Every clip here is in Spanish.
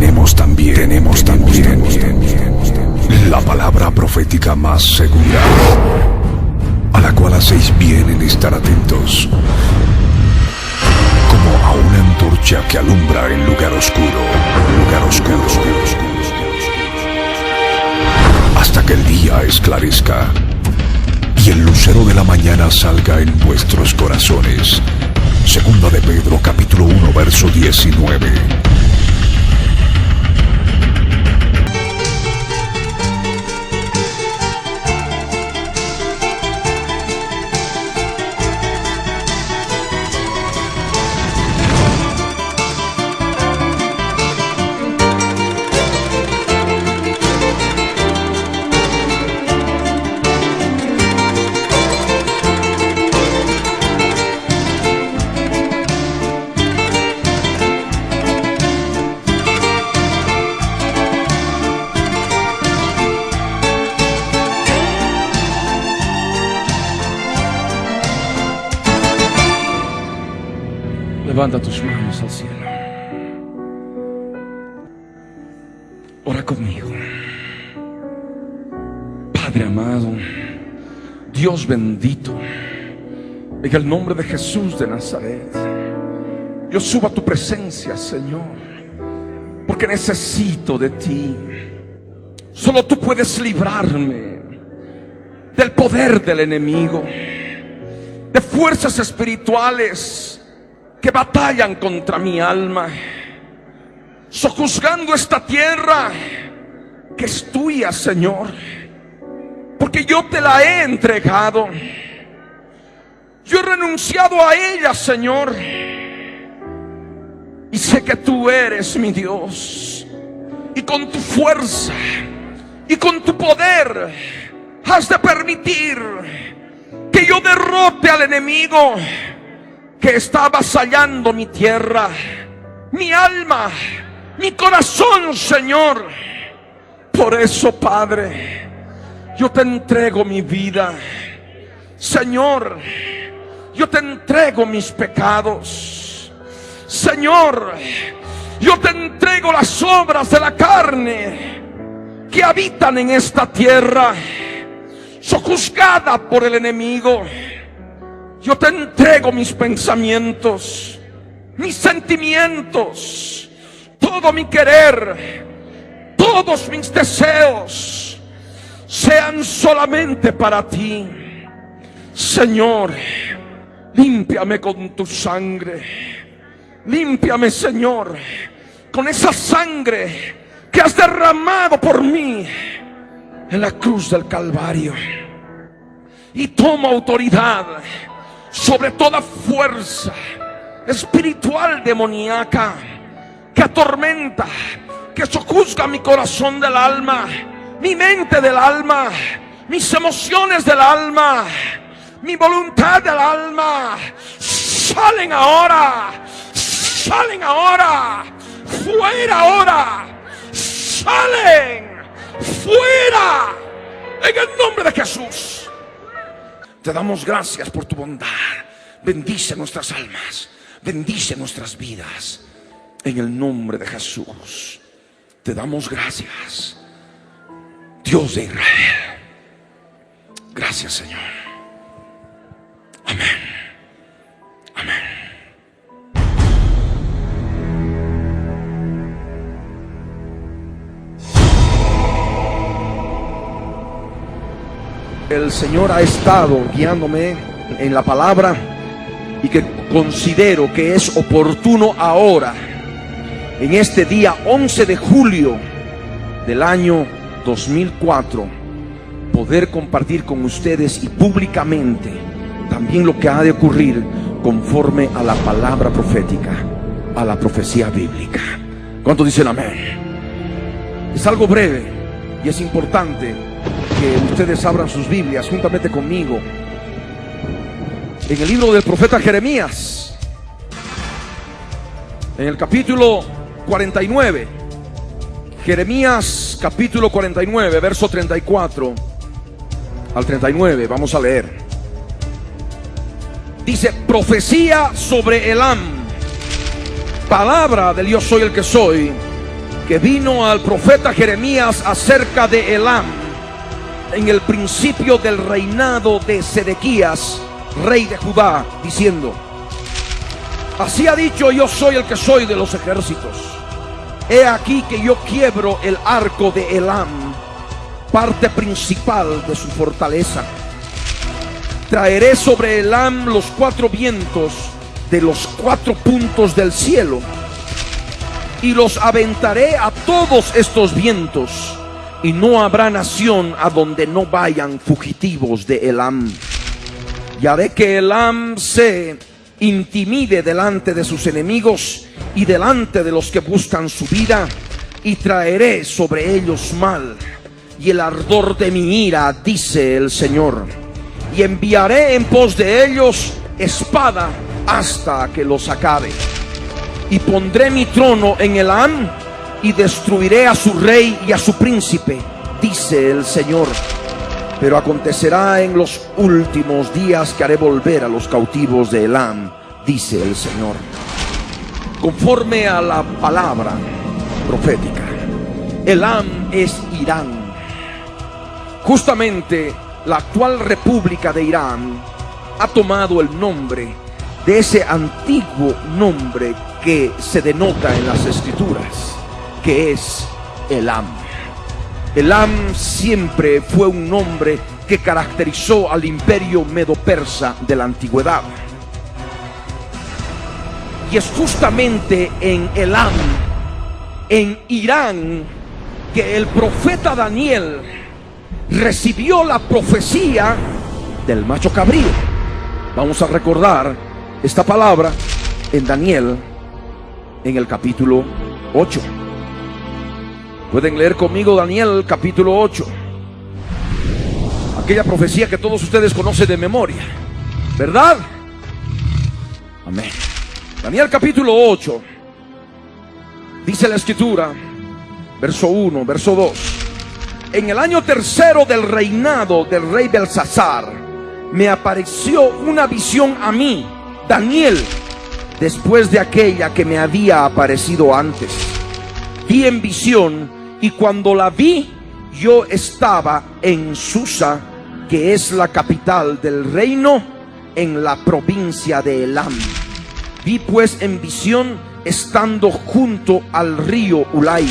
tenemos también la palabra profética más segura, a la cual hacéis bien en estar atentos, como a una antorcha que alumbra en lugar oscuro, hasta que el día esclarezca y el lucero de la mañana salga en vuestros corazones. Segunda de Pedro, capítulo 1, verso 19. Levanta tus manos al cielo. Ora conmigo. Padre amado, Dios bendito, en el nombre de Jesús de Nazaret, yo subo a tu presencia, Señor, porque necesito de ti. Solo tú puedes librarme del poder del enemigo, de fuerzas espirituales que batallan contra mi alma, sojuzgando esta tierra que es tuya, Señor, porque yo te la he entregado. Yo he renunciado a ella, Señor, y sé que tú eres mi Dios, y con tu fuerza y con tu poder has de permitir que yo derrote al enemigo que está avasallando mi tierra, mi alma, mi corazón, Señor. Por eso, Padre, yo te entrego mi vida, Señor. Yo te entrego mis pecados, Señor. Yo te entrego las obras de la carne que habitan en esta tierra, sojuzgada por el enemigo. Yo te entrego mis pensamientos, mis sentimientos, todo mi querer, todos mis deseos, sean solamente para ti. Señor, límpiame con tu sangre. Límpiame, Señor, con esa sangre que has derramado por mí en la cruz del Calvario. Y toma autoridad sobre toda fuerza espiritual demoníaca que atormenta, que sojuzga mi corazón del alma, mi mente del alma, mis emociones del alma, mi voluntad del alma. Salen ahora, salen ahora, fuera ahora, salen fuera en el nombre de Jesús. Te damos gracias por tu bondad. Bendice nuestras almas, bendice nuestras vidas. En el nombre de Jesús te damos gracias, Dios de Israel. Gracias, Señor. Amén. Amén. El Señor ha estado guiándome en la palabra y que considero que es oportuno ahora, en este día 11 de julio del año 2004, poder compartir con ustedes y públicamente también lo que ha de ocurrir conforme a la palabra profética, a la profecía bíblica. ¿Cuántos dicen amén? Es algo breve y es importante que ustedes abran sus Biblias juntamente conmigo en el libro del profeta Jeremías, en el capítulo 49. Jeremías capítulo 49, verso 34 al 39, vamos a leer. Dice: profecía sobre Elam, palabra del yo soy el que soy, que vino al profeta Jeremías acerca de Elam en el principio del reinado de Sedequías, rey de Judá, diciendo: así ha dicho: yo soy el que soy de los ejércitos. He aquí que yo quiebro el arco de Elam, parte principal de su fortaleza. Traeré sobre Elam los 4 vientos de los 4 puntos del cielo, y los aventaré a todos estos vientos, y no habrá nación a donde no vayan fugitivos de Elam. Y haré que Elam se intimide delante de sus enemigos y delante de los que buscan su vida, y traeré sobre ellos mal y el ardor de mi ira, dice el Señor, y enviaré en pos de ellos espada hasta que los acabe. Y pondré mi trono en Elam, y destruiré a su rey y a su príncipe, dice el Señor. Pero acontecerá en los últimos días que haré volver a los cautivos de Elam, dice el Señor. Conforme a la palabra profética, Elam es Irán. Justamente la actual República de Irán ha tomado el nombre de ese antiguo nombre que se denota en las escrituras, que es Elam. Elam siempre fue un nombre que caracterizó al imperio medo-persa de la antigüedad. Y es justamente en Elam, en Irán, que el profeta Daniel recibió la profecía del macho cabrío. Vamos a recordar esta palabra en Daniel, en el capítulo 8. Pueden leer conmigo Daniel capítulo 8. Aquella profecía que todos ustedes conocen de memoria, ¿verdad? Amén. Daniel capítulo 8. Dice la escritura, verso 1, verso 2. En el año tercero del reinado del rey Belsasar, me apareció una visión a mí, Daniel, después de aquella que me había aparecido antes. Vi en visión, y cuando la vi, yo estaba en Susa, que es la capital del reino, en la provincia de Elam. Vi pues en visión estando junto al río Ulai.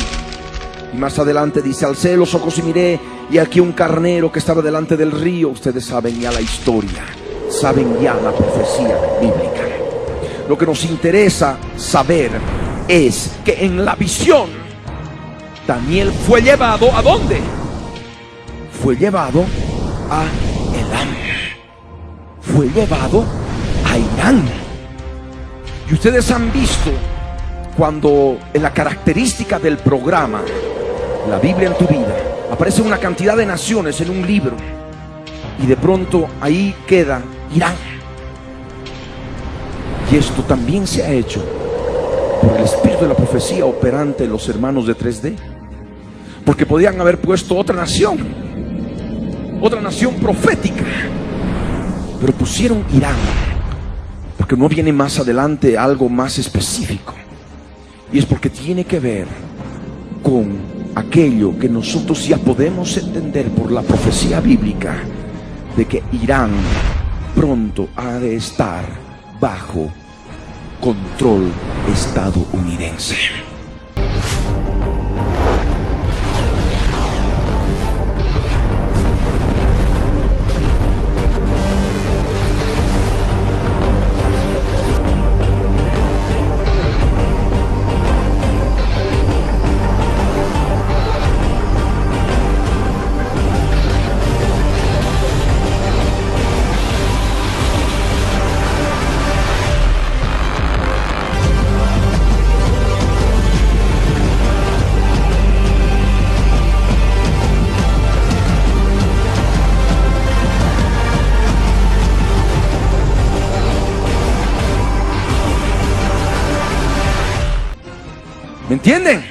Y más adelante dice: alcé los ojos y miré, y aquí un carnero que estaba delante del río. Ustedes saben ya la historia, saben ya la profecía bíblica. Lo que nos interesa saber es que en la visión Daniel fue llevado ¿a dónde? Fue llevado a Elam. Fue llevado a Irán. Y ustedes han visto cuando en la característica del programa La Biblia en tu vida aparece una cantidad de naciones en un libro, y de pronto ahí queda Irán. Y esto también se ha hecho por el espíritu de la profecía operante en los hermanos de 3D, porque podían haber puesto otra nación profética, pero pusieron Irán porque no viene más adelante algo más específico, y es porque tiene que ver con aquello que nosotros ya podemos entender por la profecía bíblica, de que Irán pronto ha de estar bajo control estadounidense. ¿Me entienden?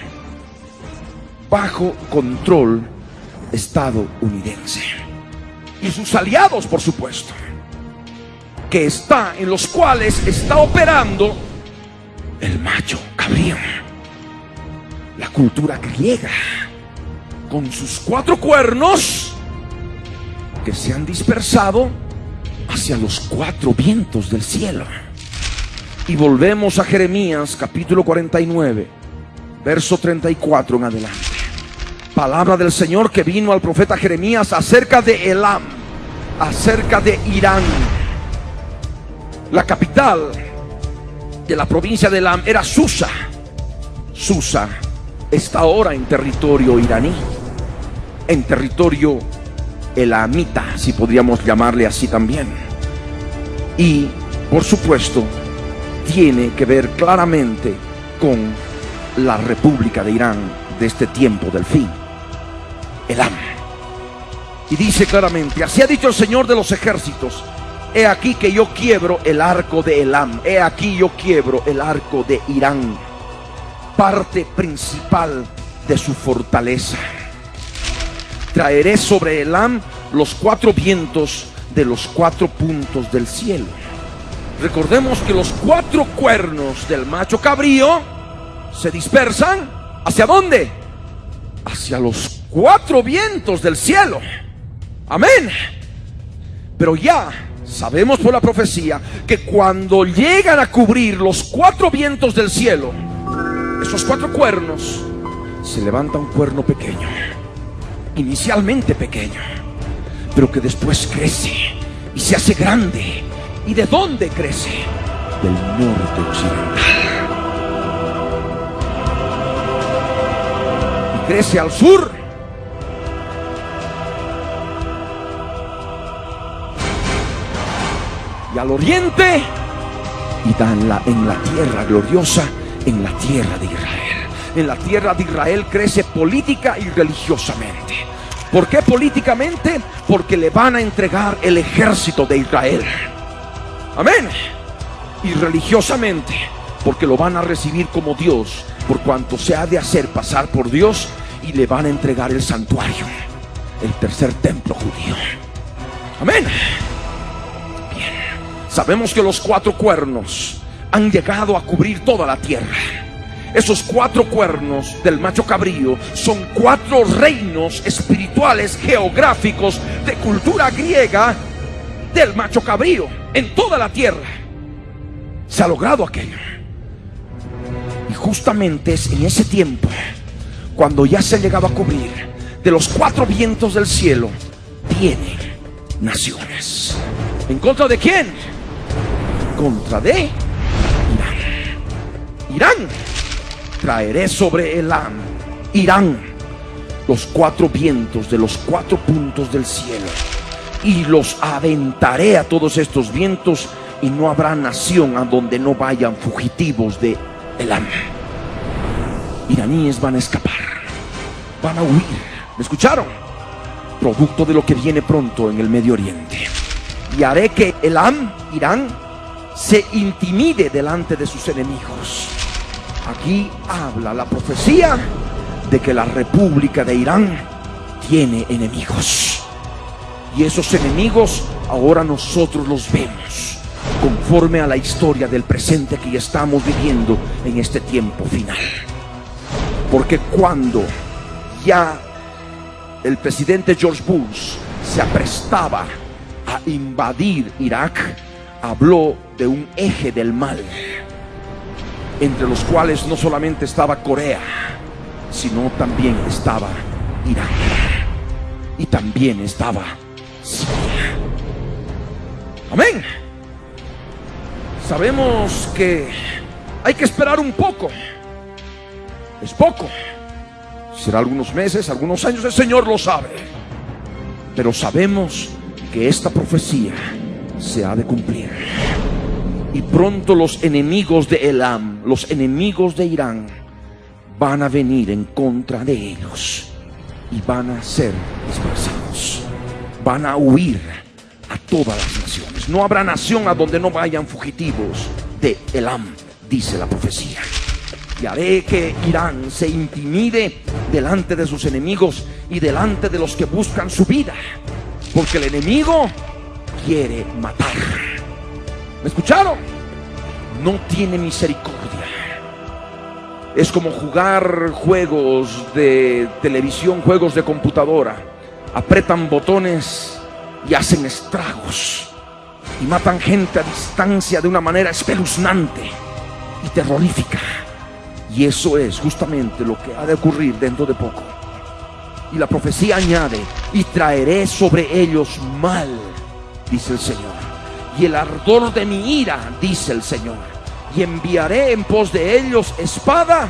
Bajo control estadounidense. Y sus aliados, por supuesto, que está, en los cuales está operando el macho cabrío. la cultura griega, con sus 4 cuernos que se han dispersado hacia los 4 vientos del cielo. Y volvemos a Jeremías capítulo 49, verso 34 en adelante. Palabra del Señor que vino al profeta Jeremías acerca de Elam, acerca de Irán. La capital de la provincia de Elam era Susa. Susa está ahora en territorio iraní, en territorio elamita, si podríamos llamarle así también. Y por supuesto tiene que ver claramente con la República de Irán de este tiempo del fin, Elam. Y dice claramente: así ha dicho el Señor de los ejércitos: he aquí que yo quiebro el arco de Elam, he aquí yo quiebro el arco de Irán, parte principal de su fortaleza. Traeré sobre Elam los 4 vientos de los 4 puntos del cielo. Recordemos que los 4 cuernos del macho cabrío se dispersan ¿hacia dónde? Hacia los 4 vientos del cielo. Amén. Pero ya sabemos por la profecía que cuando llegan a cubrir los 4 vientos del cielo, esos 4 cuernos, se levanta un cuerno pequeño, inicialmente pequeño, pero que después crece y se hace grande. ¿Y de dónde crece? Del norte occidental. Y crece al sur. Y al oriente. Y da en la tierra gloriosa, en la tierra de Israel. En la tierra de Israel crece política y religiosamente. ¿Por qué políticamente? Porque le van a entregar el ejército de Israel. Amén. Y religiosamente, porque lo van a recibir como Dios, por cuanto se ha de hacer pasar por Dios, y le van a entregar el santuario, el tercer templo judío. Amén. Bien. Sabemos que los 4 cuernos han llegado a cubrir toda la tierra. Esos 4 cuernos del macho cabrío son 4 reinos espirituales geográficos de cultura griega del macho cabrío en toda la tierra. Se ha logrado aquello. Y justamente es en ese tiempo cuando ya se ha llegado a cubrir de los 4 vientos del cielo, vienen naciones. ¿En contra de quién? Contra de Irán. Irán. Traeré sobre Elam, Irán, los 4 vientos de los 4 puntos del cielo, y los aventaré a todos estos vientos, y no habrá nación a donde no vayan fugitivos de Elam. Iraníes van a escapar, van a huir. ¿Me escucharon? Producto de lo que viene pronto en el Medio Oriente. Y haré que Elam, Irán, se intimide delante de sus enemigos. Aquí habla la profecía de que la República de Irán tiene enemigos. Y esos enemigos ahora nosotros los vemos conforme a la historia del presente que ya estamos viviendo en este tiempo final. Porque cuando ya el presidente George Bush se aprestaba a invadir Irak, habló de un eje del mal, entre los cuales no solamente estaba Corea, sino también estaba Irán, y también estaba Siria. Amén. Sabemos que hay que esperar un poco. Es poco. Será algunos meses, algunos años, el Señor lo sabe. Pero sabemos que esta profecía se ha de cumplir. Y pronto los enemigos de Elam, los enemigos de Irán, van a venir en contra de ellos y van a ser dispersados. Van a huir a todas las naciones. No habrá nación a donde no vayan fugitivos de Elam, dice la profecía. Y haré que Irán se intimide delante de sus enemigos y delante de los que buscan su vida, porque el enemigo quiere matar. ¿Me escucharon? No tiene misericordia. Es como jugar juegos de televisión, juegos de computadora. Apretan botones y hacen estragos y matan gente a distancia de una manera espeluznante y terrorífica. Y eso es justamente lo que ha de ocurrir dentro de poco. Y la profecía añade: y traeré sobre ellos mal, dice el Señor, y el ardor de mi ira, dice el Señor, y enviaré en pos de ellos espada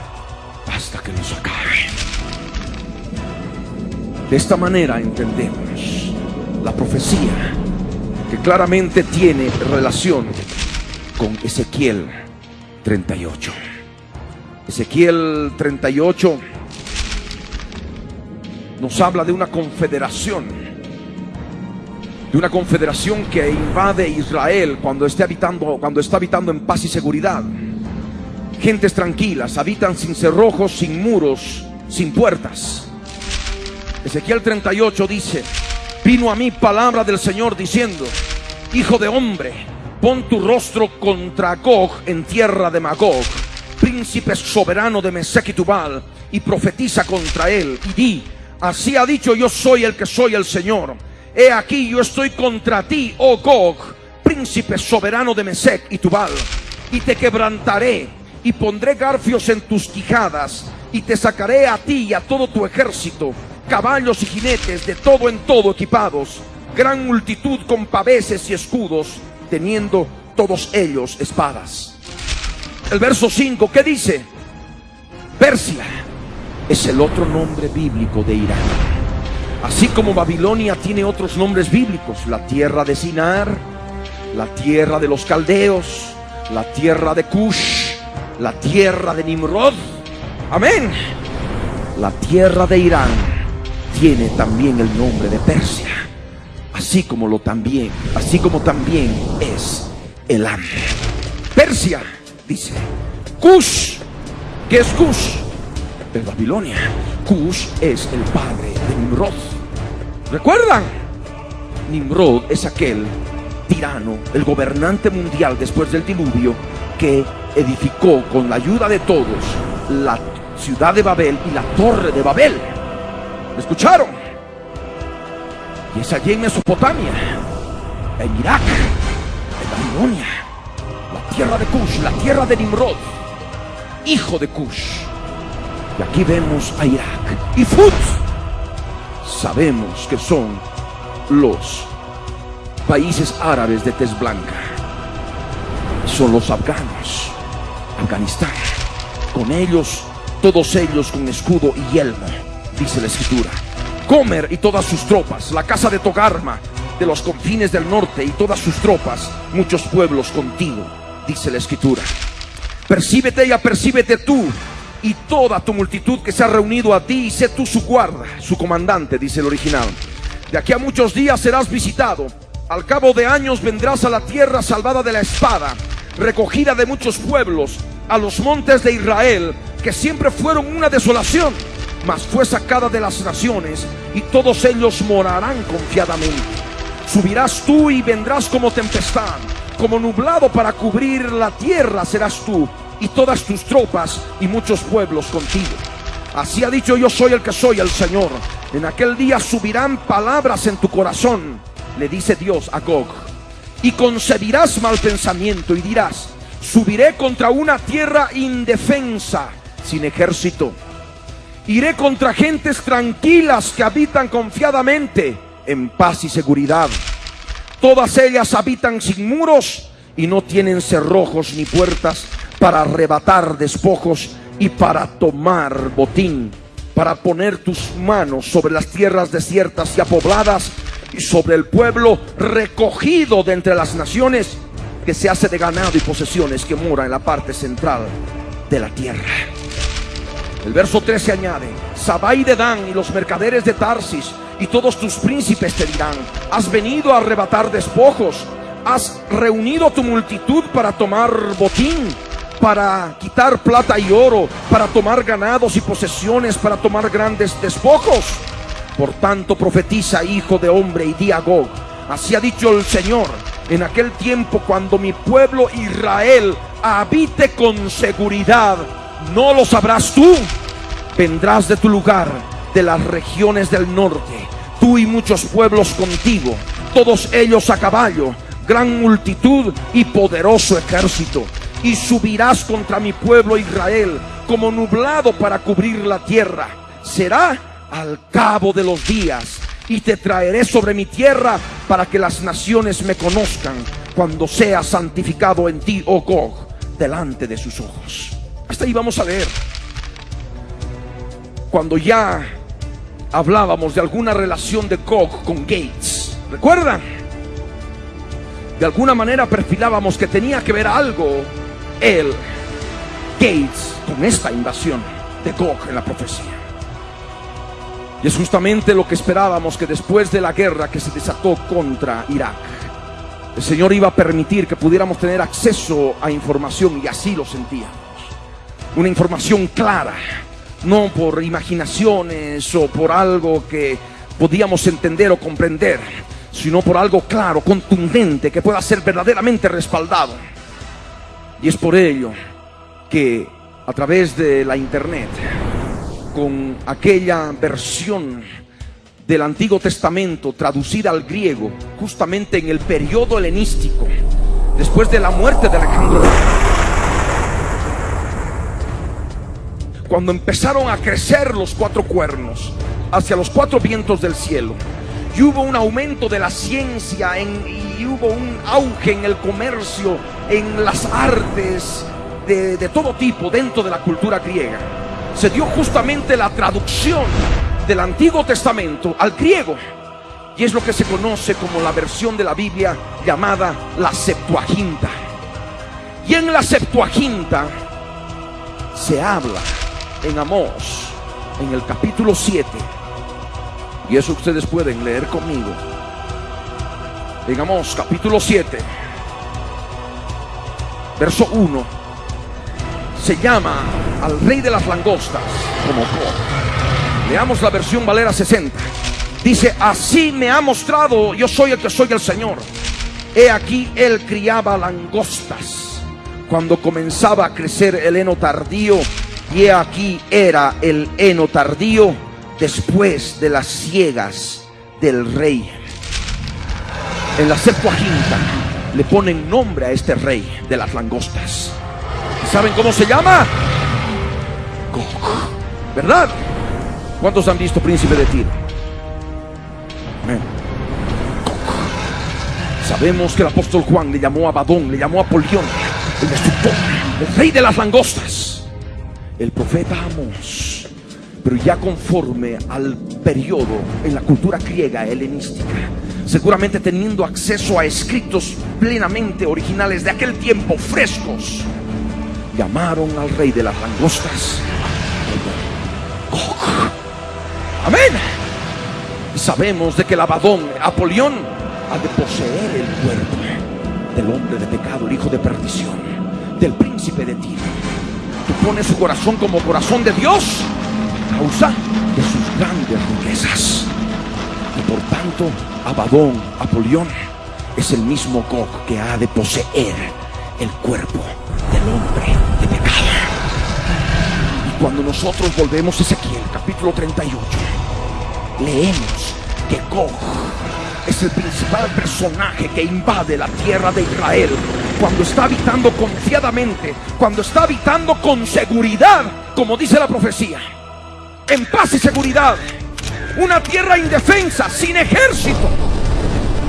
hasta que los acabe. De esta manera entendemos la profecía, que claramente tiene relación con Ezequiel 38. Ezequiel 38 nos habla de una confederación que invade Israel cuando está habitando en paz y seguridad. Gentes tranquilas, habitan sin cerrojos, sin muros, sin puertas. Ezequiel 38 dice: vino a mí palabra del Señor diciendo: hijo de hombre, pon tu rostro contra Gog en tierra de Magog, príncipe soberano de Mesec y Tubal, y profetiza contra él, y di: así ha dicho yo soy el que soy el Señor. He aquí yo estoy contra ti, oh Gog, príncipe soberano de Mesec y Tubal, y te quebrantaré, y pondré garfios en tus quijadas, y te sacaré a ti y a todo tu ejército, caballos y jinetes de todo en todo equipados, gran multitud con paveses y escudos, teniendo todos ellos espadas. El verso 5, ¿qué dice? Persia es el otro nombre bíblico de Irán. Así como Babilonia tiene otros nombres bíblicos: la tierra de Sinar, la tierra de los caldeos, la tierra de Cush, la tierra de Nimrod. Amén. La tierra de Irán tiene también el nombre de Persia, así como también es Elam. Persia, dice. Cush, ¿qué es Cush? Es Babilonia. Cush es el padre de Nimrod. ¿Recuerdan? Nimrod es aquel tirano, el gobernante mundial después del diluvio, que edificó con la ayuda de todos la ciudad de Babel y la torre de Babel. ¿Me escucharon? Y es allí en Mesopotamia, en Irak, en Babilonia, la tierra de Cush, la tierra de Nimrod, hijo de Cush. Y aquí vemos a Irak y Fut. Sabemos que son los países árabes de tez blanca. Son los afganos, Afganistán. Con ellos, todos ellos con escudo y yelmo, dice la escritura. Gomer y todas sus tropas, la casa de Togarma, de los confines del norte y todas sus tropas, muchos pueblos contigo, dice la escritura. Percíbete y apercíbete tú y toda tu multitud que se ha reunido a ti, y sé tú su guarda, su comandante, dice el original. De aquí a muchos días serás visitado. Al cabo de años vendrás a la tierra salvada de la espada, recogida de muchos pueblos, a los montes de Israel, que siempre fueron una desolación, mas fue sacada de las naciones, y todos ellos morarán confiadamente. Subirás tú y vendrás como tempestad, como nublado para cubrir la tierra serás tú, y todas tus tropas y muchos pueblos contigo. Así ha dicho yo soy el que soy el Señor. En aquel día subirán palabras en tu corazón, le dice Dios a Gog, y concebirás mal pensamiento y dirás: subiré contra una tierra indefensa, sin ejército. Iré contra gentes tranquilas que habitan confiadamente en paz y seguridad. Todas ellas habitan sin muros y no tienen cerrojos ni puertas, para arrebatar despojos y para tomar botín, para poner tus manos sobre las tierras desiertas y apobladas, y sobre el pueblo recogido de entre las naciones, que se hace de ganado y posesiones, que mora en la parte central de la tierra. El verso 13 añade: Sabai de Dan y los mercaderes de Tarsis y todos tus príncipes te dirán: has venido a arrebatar despojos, has reunido tu multitud para tomar botín, para quitar plata y oro, para tomar ganados y posesiones, para tomar grandes despojos. Por tanto profetiza, hijo de hombre, y di a Gog: así ha dicho el Señor, en aquel tiempo cuando mi pueblo Israel habite con seguridad, No lo sabrás tú. Vendrás de tu lugar, de las regiones del norte, tú y muchos pueblos contigo, todos ellos a caballo, gran multitud y poderoso ejército. Y subirás contra mi pueblo Israel como nublado para cubrir la tierra. Será al cabo de los días, y te traeré sobre mi tierra para que las naciones me conozcan, cuando sea santificado en ti, oh Gog, delante de sus ojos. Hasta ahí vamos a leer. Cuando ya hablábamos de alguna relación de Gog con Gates, ¿recuerdan? De alguna manera perfilábamos que tenía que ver algo Gates con esta invasión de Gog en la profecía. Y es justamente lo que esperábamos, que después de la guerra que se desató contra Irak, el Señor iba a permitir que pudiéramos tener acceso a información, y así lo sentíamos. Una información clara, no por imaginaciones o por algo que podíamos entender o comprender, sino por algo claro, contundente, que pueda ser verdaderamente respaldado. Y es por ello que a través de la internet, con aquella versión del Antiguo Testamento traducida al griego, justamente en el periodo helenístico, después de la muerte de Alejandro, cuando empezaron a crecer los cuatro cuernos hacia los cuatro vientos del cielo, y hubo un aumento de la ciencia y hubo un auge en el comercio, en las artes de todo tipo dentro de la cultura griega, se dio justamente la traducción del Antiguo Testamento al griego, y es lo que se conoce como la versión de la Biblia llamada la Septuaginta. Y en la Septuaginta se habla en Amós, en el capítulo 7, y eso ustedes pueden leer conmigo. En Amós capítulo 7, verso 1, se llama al rey de las langostas como Gog. Leamos la versión Valera 60. Dice: así me ha mostrado, yo soy el que soy el Señor. He aquí, él criaba langostas cuando comenzaba a crecer el heno tardío, y he aquí era el heno tardío después de las siegas del rey. En la Septuaginta le ponen nombre a este rey de las langostas. ¿Y saben cómo se llama? Gog, ¿verdad? ¿Cuántos han visto Príncipe de Tiro? Gog. Sabemos que el apóstol Juan le llamó a Abadón, le llamó a Apolión, el destructor, el rey de las langostas. El profeta Amós, pero ya conforme al periodo en la cultura griega helenística, seguramente teniendo acceso a escritos plenamente originales de aquel tiempo, frescos, llamaron al rey de las langostas Gog. Amén. Y sabemos de que el Abadón, Apolión, ha de poseer el cuerpo del hombre de pecado, el hijo de perdición, del príncipe de Tiro. Tú pones su corazón como corazón de Dios a causa de sus grandes riquezas. Y por tanto, Abadón, Apolión, es el mismo Gog que ha de poseer el cuerpo del hombre de pecado. Y cuando nosotros volvemos a Ezequiel capítulo 38, leemos que Gog es el principal personaje que invade la tierra de Israel cuando está habitando confiadamente, cuando está habitando con seguridad, como dice la profecía, en paz y seguridad. Una tierra indefensa, sin ejército,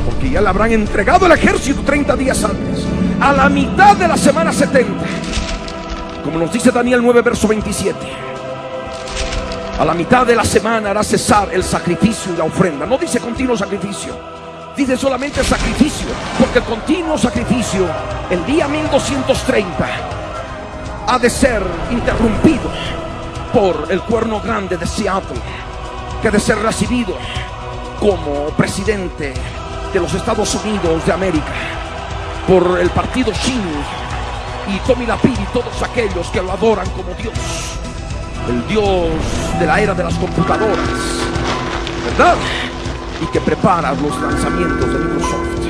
porque ya le habrán entregado el ejército 30 días antes, a la mitad de la semana 70, como nos dice Daniel 9 verso 27. A la mitad de la semana hará cesar el sacrificio y la ofrenda. No dice continuo sacrificio, dice solamente sacrificio, porque el continuo sacrificio, el día 1230, ha de ser interrumpido por el cuerno grande de Seattle, que ha de ser recibido como presidente de los Estados Unidos de América por el partido Shin y Tommy Lapid y todos aquellos que lo adoran como Dios, el Dios de la era de las computadoras, ¿verdad? Y que prepara los lanzamientos de Microsoft,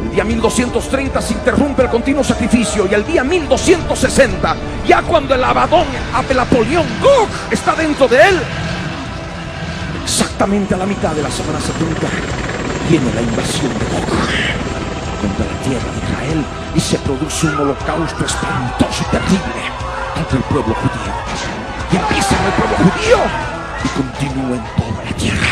el Día 1230 se interrumpe el continuo sacrificio, y el día 1260, ya cuando el Abaddon, el Apolión, Gog, está dentro de él, exactamente a la mitad de la semana 70, viene la invasión de Gog contra la tierra de Israel, y se produce un holocausto espantoso y terrible contra el pueblo judío. Y empieza en el pueblo judío y continúa en toda la tierra.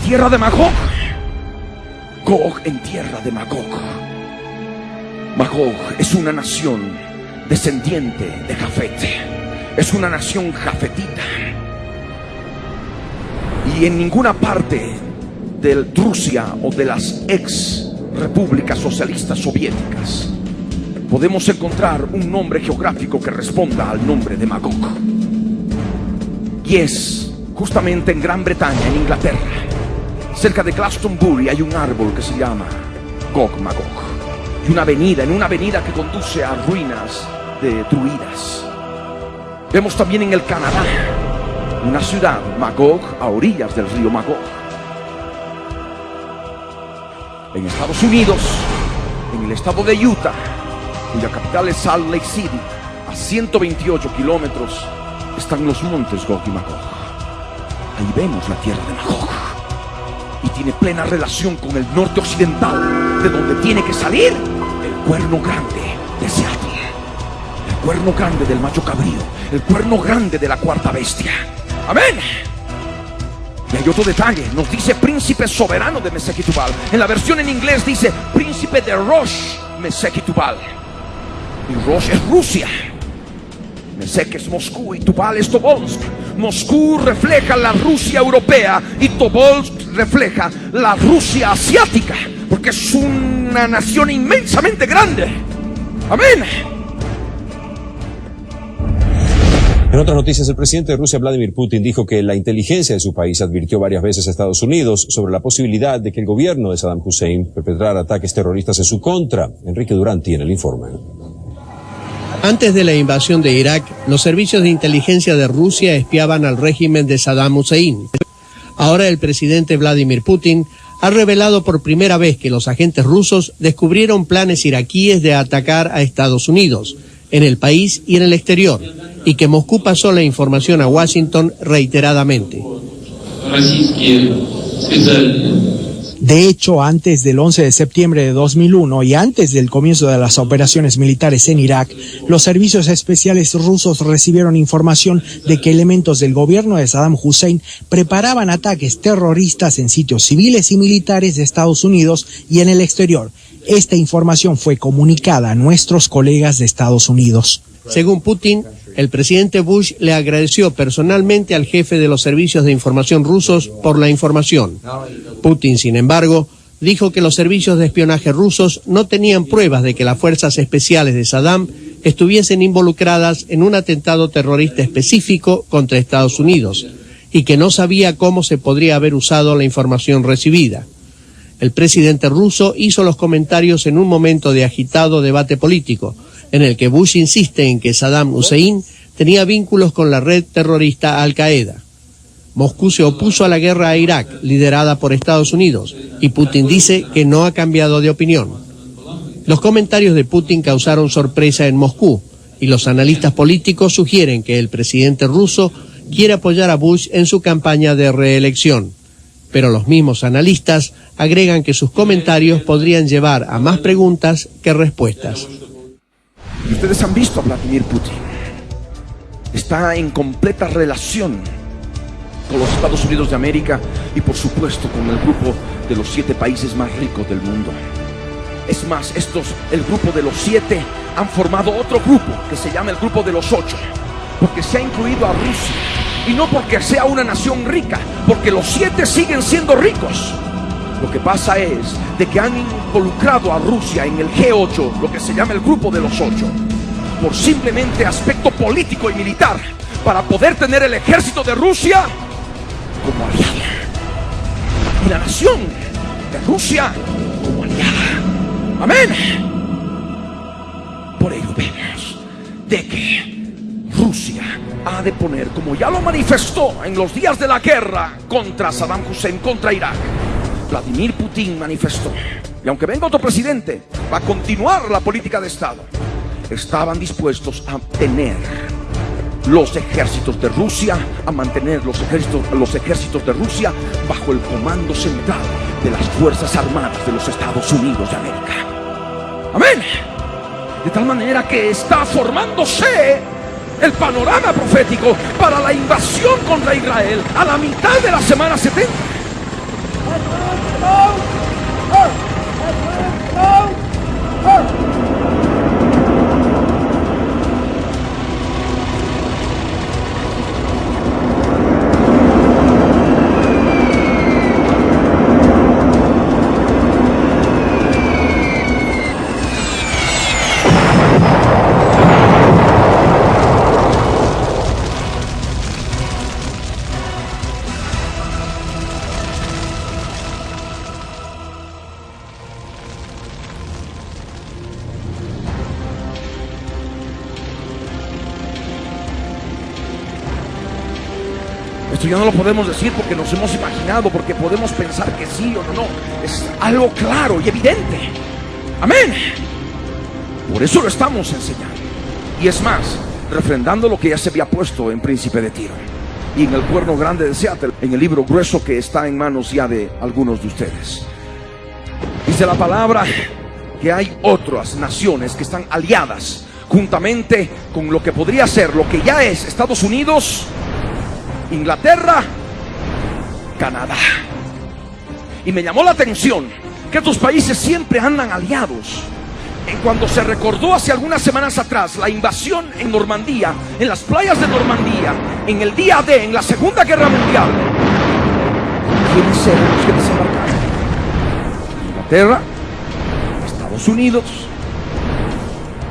Tierra de Magog. Gog en tierra de Magog. Magog es una nación descendiente de Jafet. Es una nación jafetita. Y en ninguna parte de Rusia o de las ex repúblicas socialistas soviéticas podemos encontrar un nombre geográfico que responda al nombre de Magog. Y es justamente en Gran Bretaña, en Inglaterra, cerca de Glastonbury, hay un árbol que se llama Gog Magog. Y en una avenida que conduce a ruinas de druidas. Vemos también en el Canadá una ciudad, Magog, a orillas del río Magog. En Estados Unidos, en el estado de Utah, cuya capital es Salt Lake City, a 128 kilómetros, están los montes Gog y Magog. Ahí vemos la tierra de Magog. Y tiene plena relación con el norte occidental, de donde tiene que salir el cuerno grande de Seattle, el cuerno grande del macho cabrío, el cuerno grande de la cuarta bestia. Amén. Y hay otro detalle, nos dice príncipe soberano de Mesec y Tubal. En la versión en inglés dice príncipe de Rosh, Mesec y Tubal. Y Rosh es Rusia, Mesec es Moscú y Tubal es Tobolsk. Moscú refleja la Rusia europea y Tobolsk refleja la Rusia asiática, porque es una nación inmensamente grande. Amén. En otras noticias, el presidente de Rusia, Vladimir Putin, dijo que la inteligencia de su país advirtió varias veces a Estados Unidos sobre la posibilidad de que el gobierno de Saddam Hussein perpetrara ataques terroristas en su contra. Enrique Durán tiene el informe. Antes de la invasión de Irak, los servicios de inteligencia de Rusia espiaban al régimen de Saddam Hussein. Ahora el presidente Vladimir Putin ha revelado por primera vez que los agentes rusos descubrieron planes iraquíes de atacar a Estados Unidos, en el país y en el exterior, y que Moscú pasó la información a Washington reiteradamente. De hecho, antes del 11 de septiembre de 2001 y antes del comienzo de las operaciones militares en Irak, los servicios especiales rusos recibieron información de que elementos del gobierno de Saddam Hussein preparaban ataques terroristas en sitios civiles y militares de Estados Unidos y en el exterior. Esta información fue comunicada a nuestros colegas de Estados Unidos. Según Putin, el presidente Bush le agradeció personalmente al jefe de los servicios de información rusos por la información. Putin, sin embargo, dijo que los servicios de espionaje rusos no tenían pruebas de que las fuerzas especiales de Saddam estuviesen involucradas en un atentado terrorista específico contra Estados Unidos y que no sabía cómo se podría haber usado la información recibida. El presidente ruso hizo los comentarios en un momento de agitado debate político, en el que Bush insiste en que Saddam Hussein tenía vínculos con la red terrorista Al-Qaeda. Moscú se opuso a la guerra a Irak, liderada por Estados Unidos, y Putin dice que no ha cambiado de opinión. Los comentarios de Putin causaron sorpresa en Moscú, y los analistas políticos sugieren que el presidente ruso quiere apoyar a Bush en su campaña de reelección. Pero los mismos analistas agregan que sus comentarios podrían llevar a más preguntas que respuestas. Y ustedes han visto a Vladimir Putin. Está en completa relación con los Estados Unidos de América y por supuesto con el grupo de los 7 países más ricos del mundo. Es más, el grupo de los 7 han formado otro grupo que se llama el grupo de los 8, porque se ha incluido a Rusia. Y no porque sea una nación rica, porque los 7 siguen siendo ricos. Lo que pasa es de que han involucrado a Rusia en el G8, lo que se llama el grupo de los 8, por simplemente aspecto político y militar, para poder tener el ejército de Rusia como aliado. y la nación de Rusia como aliada. Amén. Por ello vemos de que Rusia ha de poner, como ya lo manifestó en los días de la guerra contra Saddam Hussein, contra Irak, Vladimir Putin manifestó, y aunque venga otro presidente, va a continuar la política de Estado. Estaban dispuestos a tener los ejércitos de Rusia, a mantener los ejércitos de Rusia bajo el comando central de las Fuerzas Armadas de los Estados Unidos de América. Amén. De tal manera que está formándose el panorama profético para la invasión contra Israel a la mitad de la semana 70. Esto ya no lo podemos decir porque nos hemos imaginado, porque podemos pensar que sí o no. Es algo claro y evidente. Amén. Por eso lo estamos enseñando. Y es más, refrendando lo que ya se había puesto en Príncipe de Tiro y en el Cuerno Grande de Seattle, en el libro grueso que está en manos ya de algunos de ustedes. Dice la palabra que hay otras naciones que están aliadas juntamente con lo que podría ser, lo que ya es Estados Unidos, Inglaterra, Canadá. Y me llamó la atención que estos países siempre andan aliados. Cuando se recordó hace algunas semanas atrás la invasión en Normandía, en las playas de Normandía, en el día D, en la Segunda Guerra Mundial, ¿quiénes eran los que desembarcaron? Inglaterra, Estados Unidos,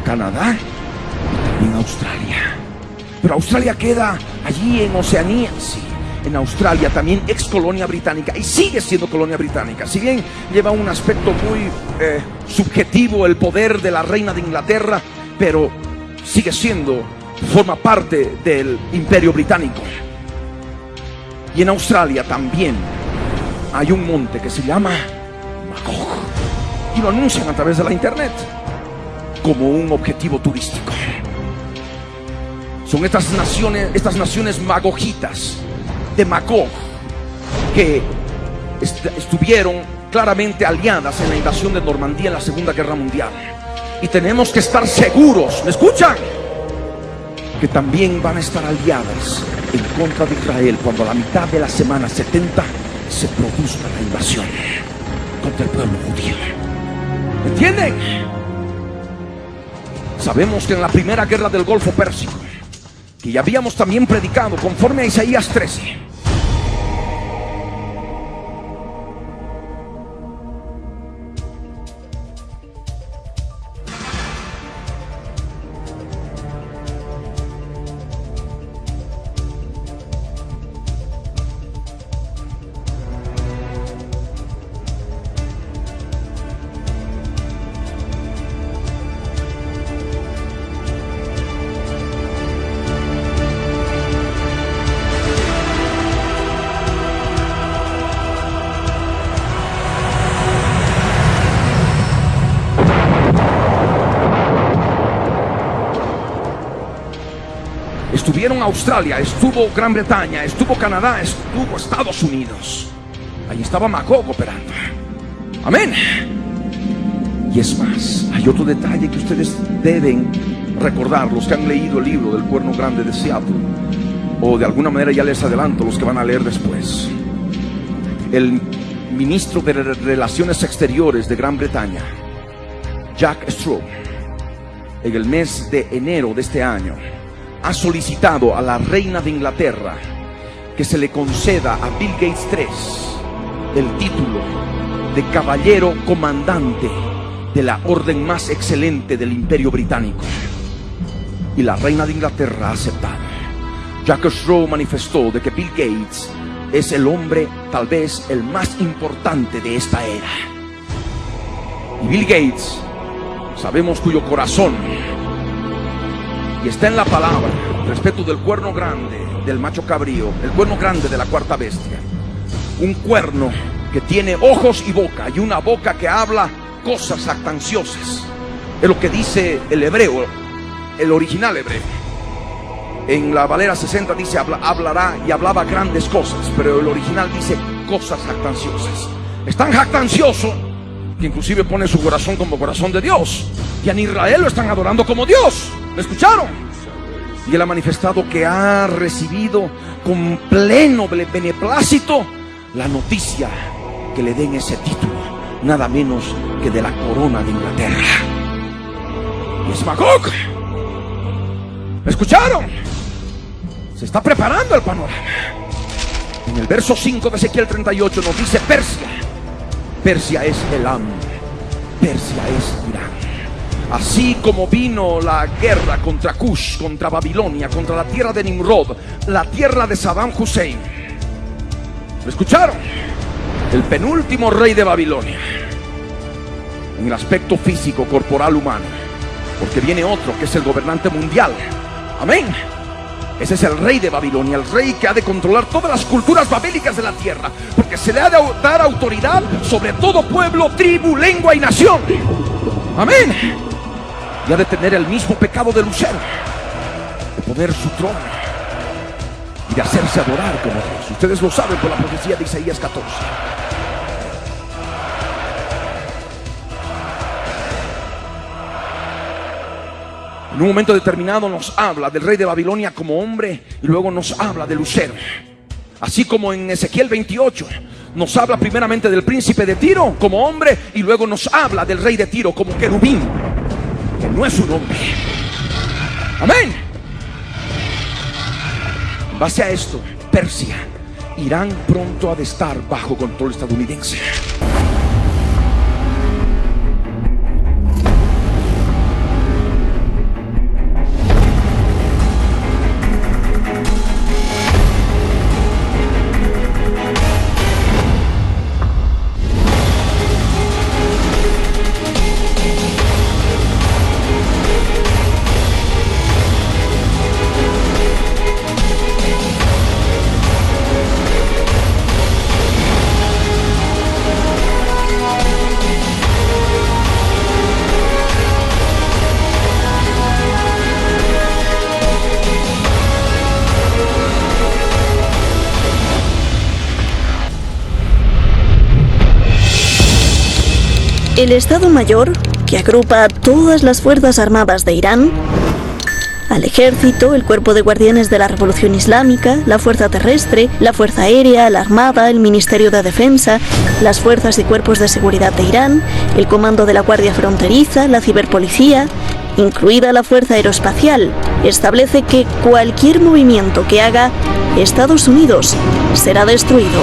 Canadá y también Australia. Pero Australia queda allí en Oceanía, sí, en Australia, también ex colonia británica, y sigue siendo colonia británica. Si bien lleva un aspecto muy subjetivo el poder de la reina de Inglaterra, pero sigue siendo, forma parte del imperio británico. Y en Australia también hay un monte que se llama Magog, y lo anuncian a través de la internet como un objetivo turístico. Son estas naciones magogitas de Magog que estuvieron claramente aliadas en la invasión de Normandía en la Segunda Guerra Mundial. Y tenemos que estar seguros, ¿me escuchan? Que también van a estar aliadas en contra de Israel cuando a la mitad de la semana 70 se produzca la invasión contra el pueblo judío. ¿Entienden? Sabemos que en la primera guerra del Golfo Pérsico, que ya habíamos también predicado conforme a Isaías 13, estuvieron Australia, estuvo Gran Bretaña, estuvo Canadá, estuvo Estados Unidos. Ahí estaba Magog operando. Amén. Y es más, hay otro detalle que ustedes deben recordar, los que han leído el libro del Cuerno Grande de Seattle, o de alguna manera ya les adelanto, los que van a leer después. El ministro de Relaciones Exteriores de Gran Bretaña, Jack Straw, en el mes de enero de este año, ha solicitado a la reina de Inglaterra que se le conceda a Bill Gates III el título de caballero comandante de la orden más excelente del imperio británico. Y la reina de Inglaterra ha aceptado. Jack Straw manifestó de que Bill Gates es el hombre tal vez el más importante de esta era. Y Bill Gates, sabemos cuyo corazón, y está en la palabra, respecto del cuerno grande, del macho cabrío, el cuerno grande de la cuarta bestia. Un cuerno que tiene ojos y boca, y una boca que habla cosas jactanciosas. Es lo que dice el hebreo, el original hebreo. En la Valera 60 dice hablará y hablaba grandes cosas, pero el original dice cosas jactanciosas. Es tan jactancioso que inclusive pone su corazón como corazón de Dios. Y en Israel lo están adorando como Dios. ¿Me escucharon? Y él ha manifestado que ha recibido con pleno beneplácito la noticia que le den ese título, nada menos que de la corona de Inglaterra. Y es Magog. ¿Me escucharon? Se está preparando el panorama. En el verso 5 de Ezequiel 38 nos dice Persia. Persia es Elam, Persia es Irán. Así como vino la guerra contra Cush, contra Babilonia, contra la tierra de Nimrod, la tierra de Saddam Hussein. ¿Me escucharon? El penúltimo rey de Babilonia, en el aspecto físico, corporal, humano, porque viene otro que es el gobernante mundial. Amén. Ese es el rey de Babilonia, el rey que ha de controlar todas las culturas babélicas de la tierra, porque se le ha de dar autoridad sobre todo pueblo, tribu, lengua y nación. Amén. Y ha de tener el mismo pecado de Lucero, de poner su trono y de hacerse adorar como Dios. Ustedes lo saben por la profecía de Isaías 14. En un momento determinado nos habla del rey de Babilonia como hombre y luego nos habla de Lucero. Así como en Ezequiel 28 nos habla primeramente del príncipe de Tiro como hombre y luego nos habla del rey de Tiro como querubín, que no es un hombre. Amén. En base a esto, Persia, Irán pronto ha de estar bajo control estadounidense. El Estado Mayor, que agrupa a todas las Fuerzas Armadas de Irán, al Ejército, el Cuerpo de Guardianes de la Revolución Islámica, la Fuerza Terrestre, la Fuerza Aérea, la Armada, el Ministerio de Defensa, las Fuerzas y Cuerpos de Seguridad de Irán, el Comando de la Guardia Fronteriza, la Ciberpolicía, incluida la Fuerza Aeroespacial, establece que cualquier movimiento que haga Estados Unidos será destruido.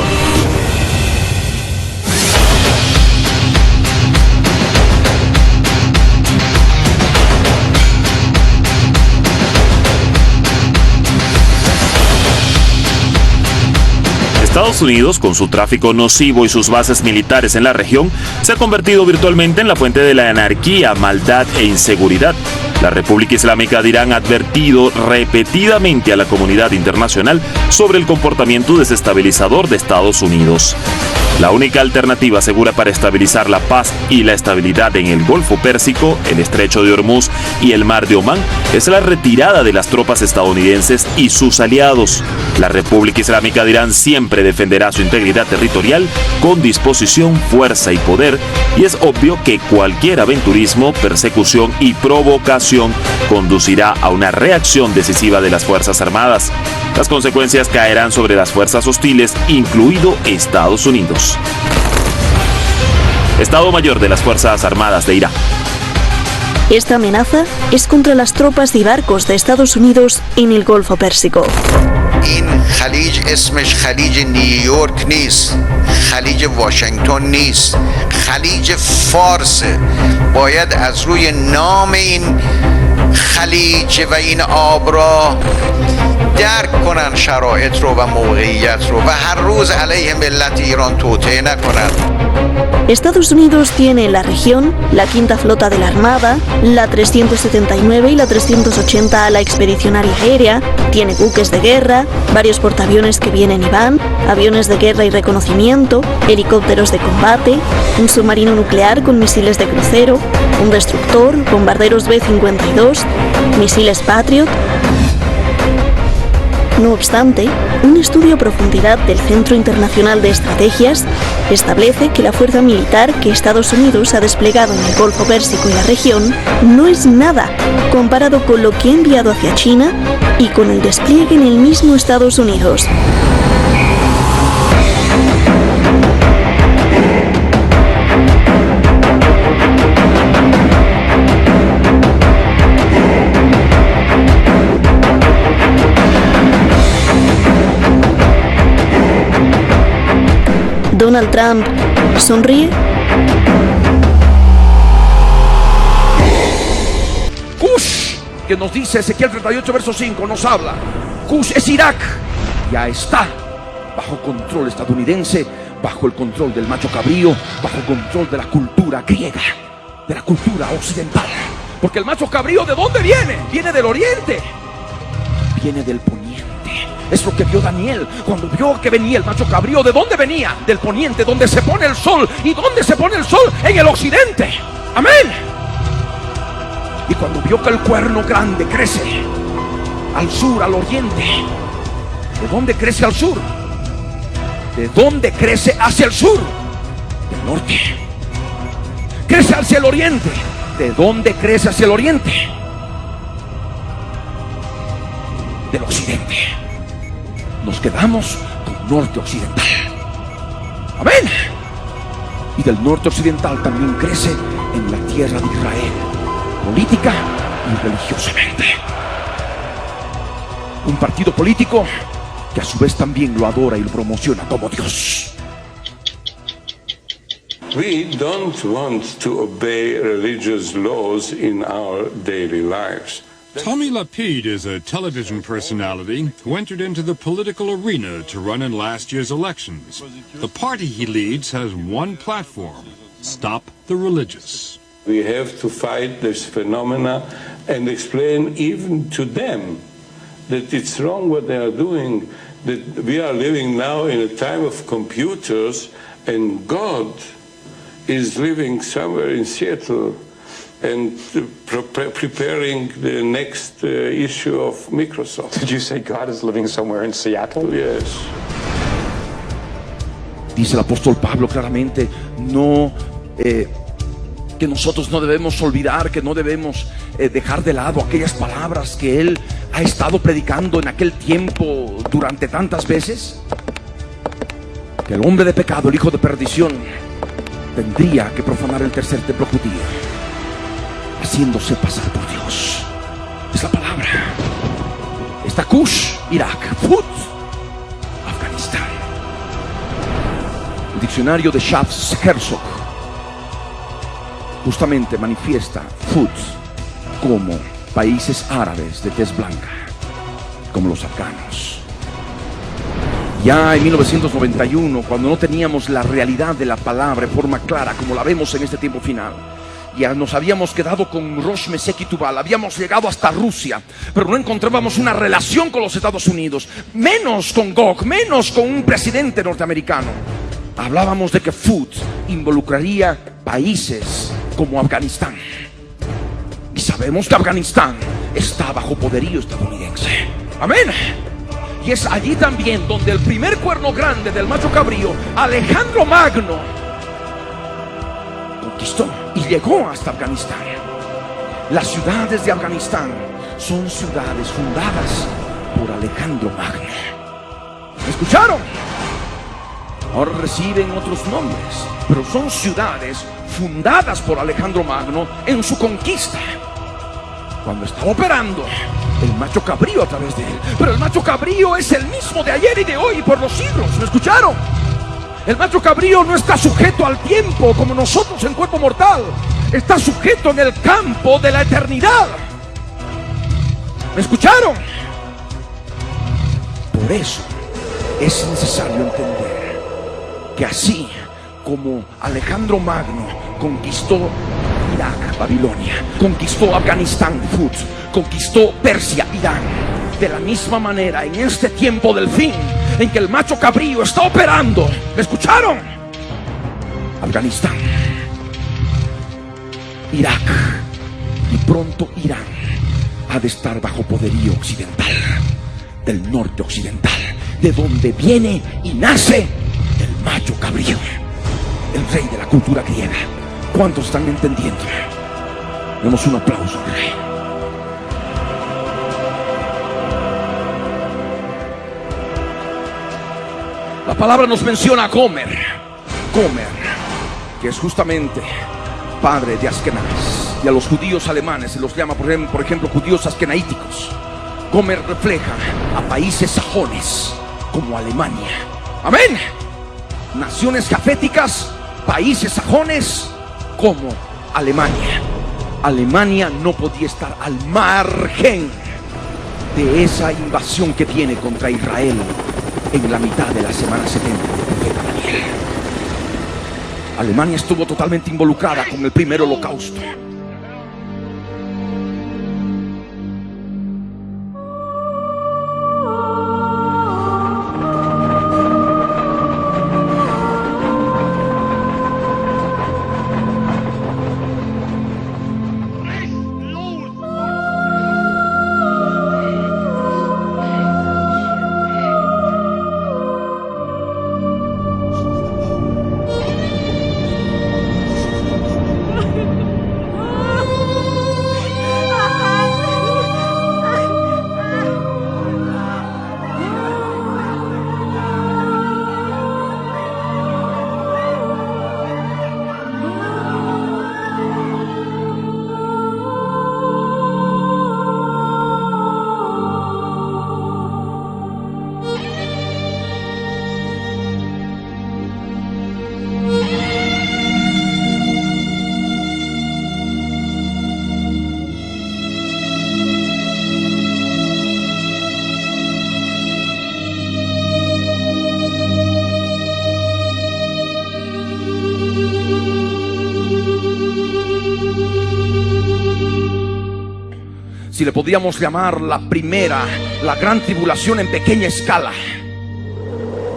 Estados Unidos, con su tráfico nocivo y sus bases militares en la región, se ha convertido virtualmente en la fuente de la anarquía, maldad e inseguridad. La República Islámica de Irán ha advertido repetidamente a la comunidad internacional sobre el comportamiento desestabilizador de Estados Unidos. La única alternativa segura para estabilizar la paz y la estabilidad en el Golfo Pérsico, el Estrecho de Hormuz y el Mar de Omán es la retirada de las tropas estadounidenses y sus aliados. La República Islámica de Irán siempre defenderá su integridad territorial con disposición, fuerza y poder, y es obvio que cualquier aventurismo, persecución y provocación conducirá a una reacción decisiva de las Fuerzas Armadas. Las consecuencias caerán sobre las fuerzas hostiles, incluido Estados Unidos. Estado Mayor de las Fuerzas Armadas de Irán. Esta amenaza es contra las tropas y barcos de Estados Unidos en el Golfo Pérsico. این خلیج اسمش خلیج نیویورک نیست، خلیج واشنگتن نیست، خلیج فارس. باید از روی نام این خلیج و این آب را درک کنن شرایط رو و موقعیت رو و هر روز علیه ملت ایران توطئه نکنن. Estados Unidos tiene en la región la quinta flota de la Armada, la 379 y la 380 a la expedicionaria aérea, tiene buques de guerra, varios portaaviones que vienen y van, aviones de guerra y reconocimiento, helicópteros de combate, un submarino nuclear con misiles de crucero, un destructor, bombarderos B-52, misiles Patriot. No obstante, un estudio a profundidad del Centro Internacional de Estrategias establece que la fuerza militar que Estados Unidos ha desplegado en el Golfo Pérsico y la región no es nada comparado con lo que ha enviado hacia China y con el despliegue en el mismo Estados Unidos. Donald Trump sonríe. Kush, que nos dice Ezequiel 38, verso 5, nos habla. Kush es Irak. Ya está bajo control estadounidense, bajo el control del macho cabrío, bajo control de la cultura griega, de la cultura occidental. Porque el macho cabrío, ¿de dónde viene? Viene del oriente, viene del poniente. Es lo que vio Daniel cuando vio que venía el macho cabrío. ¿De dónde venía? Del poniente, donde se pone el sol. ¿Y dónde se pone el sol? En el occidente. Amén. Y cuando vio que el cuerno grande crece al sur, al oriente, ¿de dónde crece al sur? ¿De dónde crece hacia el sur? Del norte. Crece hacia el oriente. ¿De dónde crece hacia el oriente? Del occidente. Nos quedamos con norte occidental. Amén. Y del norte occidental también crece en la tierra de Israel, política y religiosamente. Un partido político que a su vez también lo adora y lo promociona como Dios. We don't want to obey religious laws in our daily lives. Tommy Lapid is a television personality who entered into the political arena to run in last year's elections. The party he leads has one platform: stop the religious. We have to fight this phenomena and explain even to them that it's wrong what they are doing, that we are living now in a time of computers and God is living somewhere in Seattle and preparing the next issue of Microsoft. Did you say God is living somewhere in Seattle? Yes. Dice el apóstol Pablo claramente, que nosotros no debemos olvidar, que no debemos dejar de lado aquellas palabras que él ha estado predicando en aquel tiempo durante tantas veces. Que el hombre de pecado, el hijo de perdición, tendría que profanar el tercer templo judío, haciéndose pasar por Dios. Es la palabra. Está Kush, Irak, Fut, Afganistán. El diccionario de Schaff Herzog justamente manifiesta Fut como países árabes de tez blanca, como los afganos. Ya en 1991, cuando no teníamos la realidad de la palabra en forma clara como la vemos en este tiempo final, ya nos habíamos quedado con Rosh Mesek y Tubal, habíamos llegado hasta Rusia, pero no encontrábamos una relación con los Estados Unidos, menos con Gog, menos con un presidente norteamericano. Hablábamos de que Fut involucraría países como Afganistán, y sabemos que Afganistán está bajo poderío estadounidense. Amén. Y es allí también donde el primer cuerno grande del macho cabrío, Alejandro Magno, conquistó y llegó hasta Afganistán. Las ciudades de Afganistán son ciudades fundadas por Alejandro Magno. ¿Me escucharon? Ahora reciben otros nombres, pero son ciudades fundadas por Alejandro Magno en su conquista, cuando estaba operando el macho cabrío a través de él. Pero el macho cabrío es el mismo de ayer y de hoy y por los siglos. ¿Me escucharon? El macho cabrío no está sujeto al tiempo como nosotros en cuerpo mortal. Está sujeto en el campo de la eternidad. ¿Me escucharon? Por eso es necesario entender que así como Alejandro Magno conquistó Irak, Babilonia, conquistó Afganistán, Fud, conquistó Persia, Irán, de la misma manera en este tiempo del fin en que el macho cabrío está operando, ¿me escucharon? Afganistán, Irak y pronto Irán ha de estar bajo poderío occidental, del norte occidental, de donde viene y nace el macho cabrío, el rey de la cultura griega. ¿Cuántos están entendiendo? Demos un aplauso al rey. La palabra nos menciona a Gomer, que es justamente padre de Askenaz, y a los judíos alemanes se los llama por ejemplo judíos askenaíticos. Gomer refleja a países sajones como Alemania. Amén. Naciones jaféticas, países sajones como Alemania. Alemania no podía estar al margen de esa invasión que viene contra Israel en la mitad de la semana 70 del profeta Daniel. Alemania estuvo totalmente involucrada con el primer holocausto. Si le podríamos llamar la primera, la gran tribulación en pequeña escala,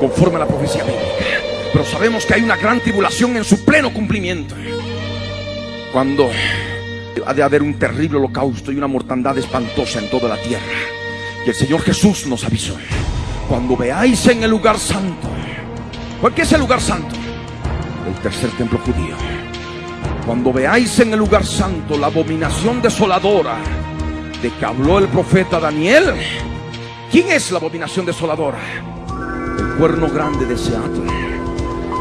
conforme a la profecía bíblica. Pero sabemos que hay una gran tribulación en su pleno cumplimiento, cuando ha de haber un terrible holocausto y una mortandad espantosa en toda la tierra. Y el Señor Jesús nos avisó: cuando veáis en el lugar santo. ¿Qué es el lugar santo? El tercer templo judío. Cuando veáis en el lugar santo la abominación desoladora de que habló el profeta Daniel. ¿Quién es la abominación desoladora? El cuerno grande de Seattle,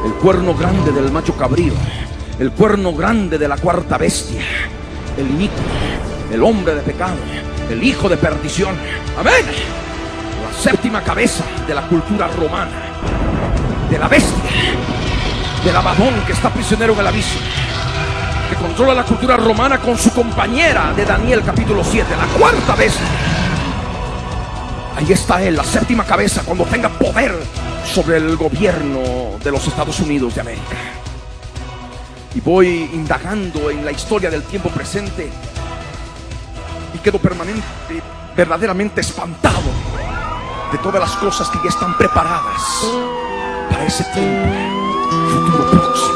el cuerno grande del macho cabrío, el cuerno grande de la cuarta bestia, el inicuo, el hombre de pecado, el hijo de perdición. Amén. La séptima cabeza de la cultura romana, de la bestia, del Abadón que está prisionero en el abismo, que controla la cultura romana con su compañera de Daniel capítulo 7, la cuarta bestia. Ahí está él, la séptima cabeza, cuando tenga poder sobre el gobierno de los Estados Unidos de América. Y voy indagando en la historia del tiempo presente y quedo verdaderamente espantado de todas las cosas que ya están preparadas para ese tiempo futuro próximo.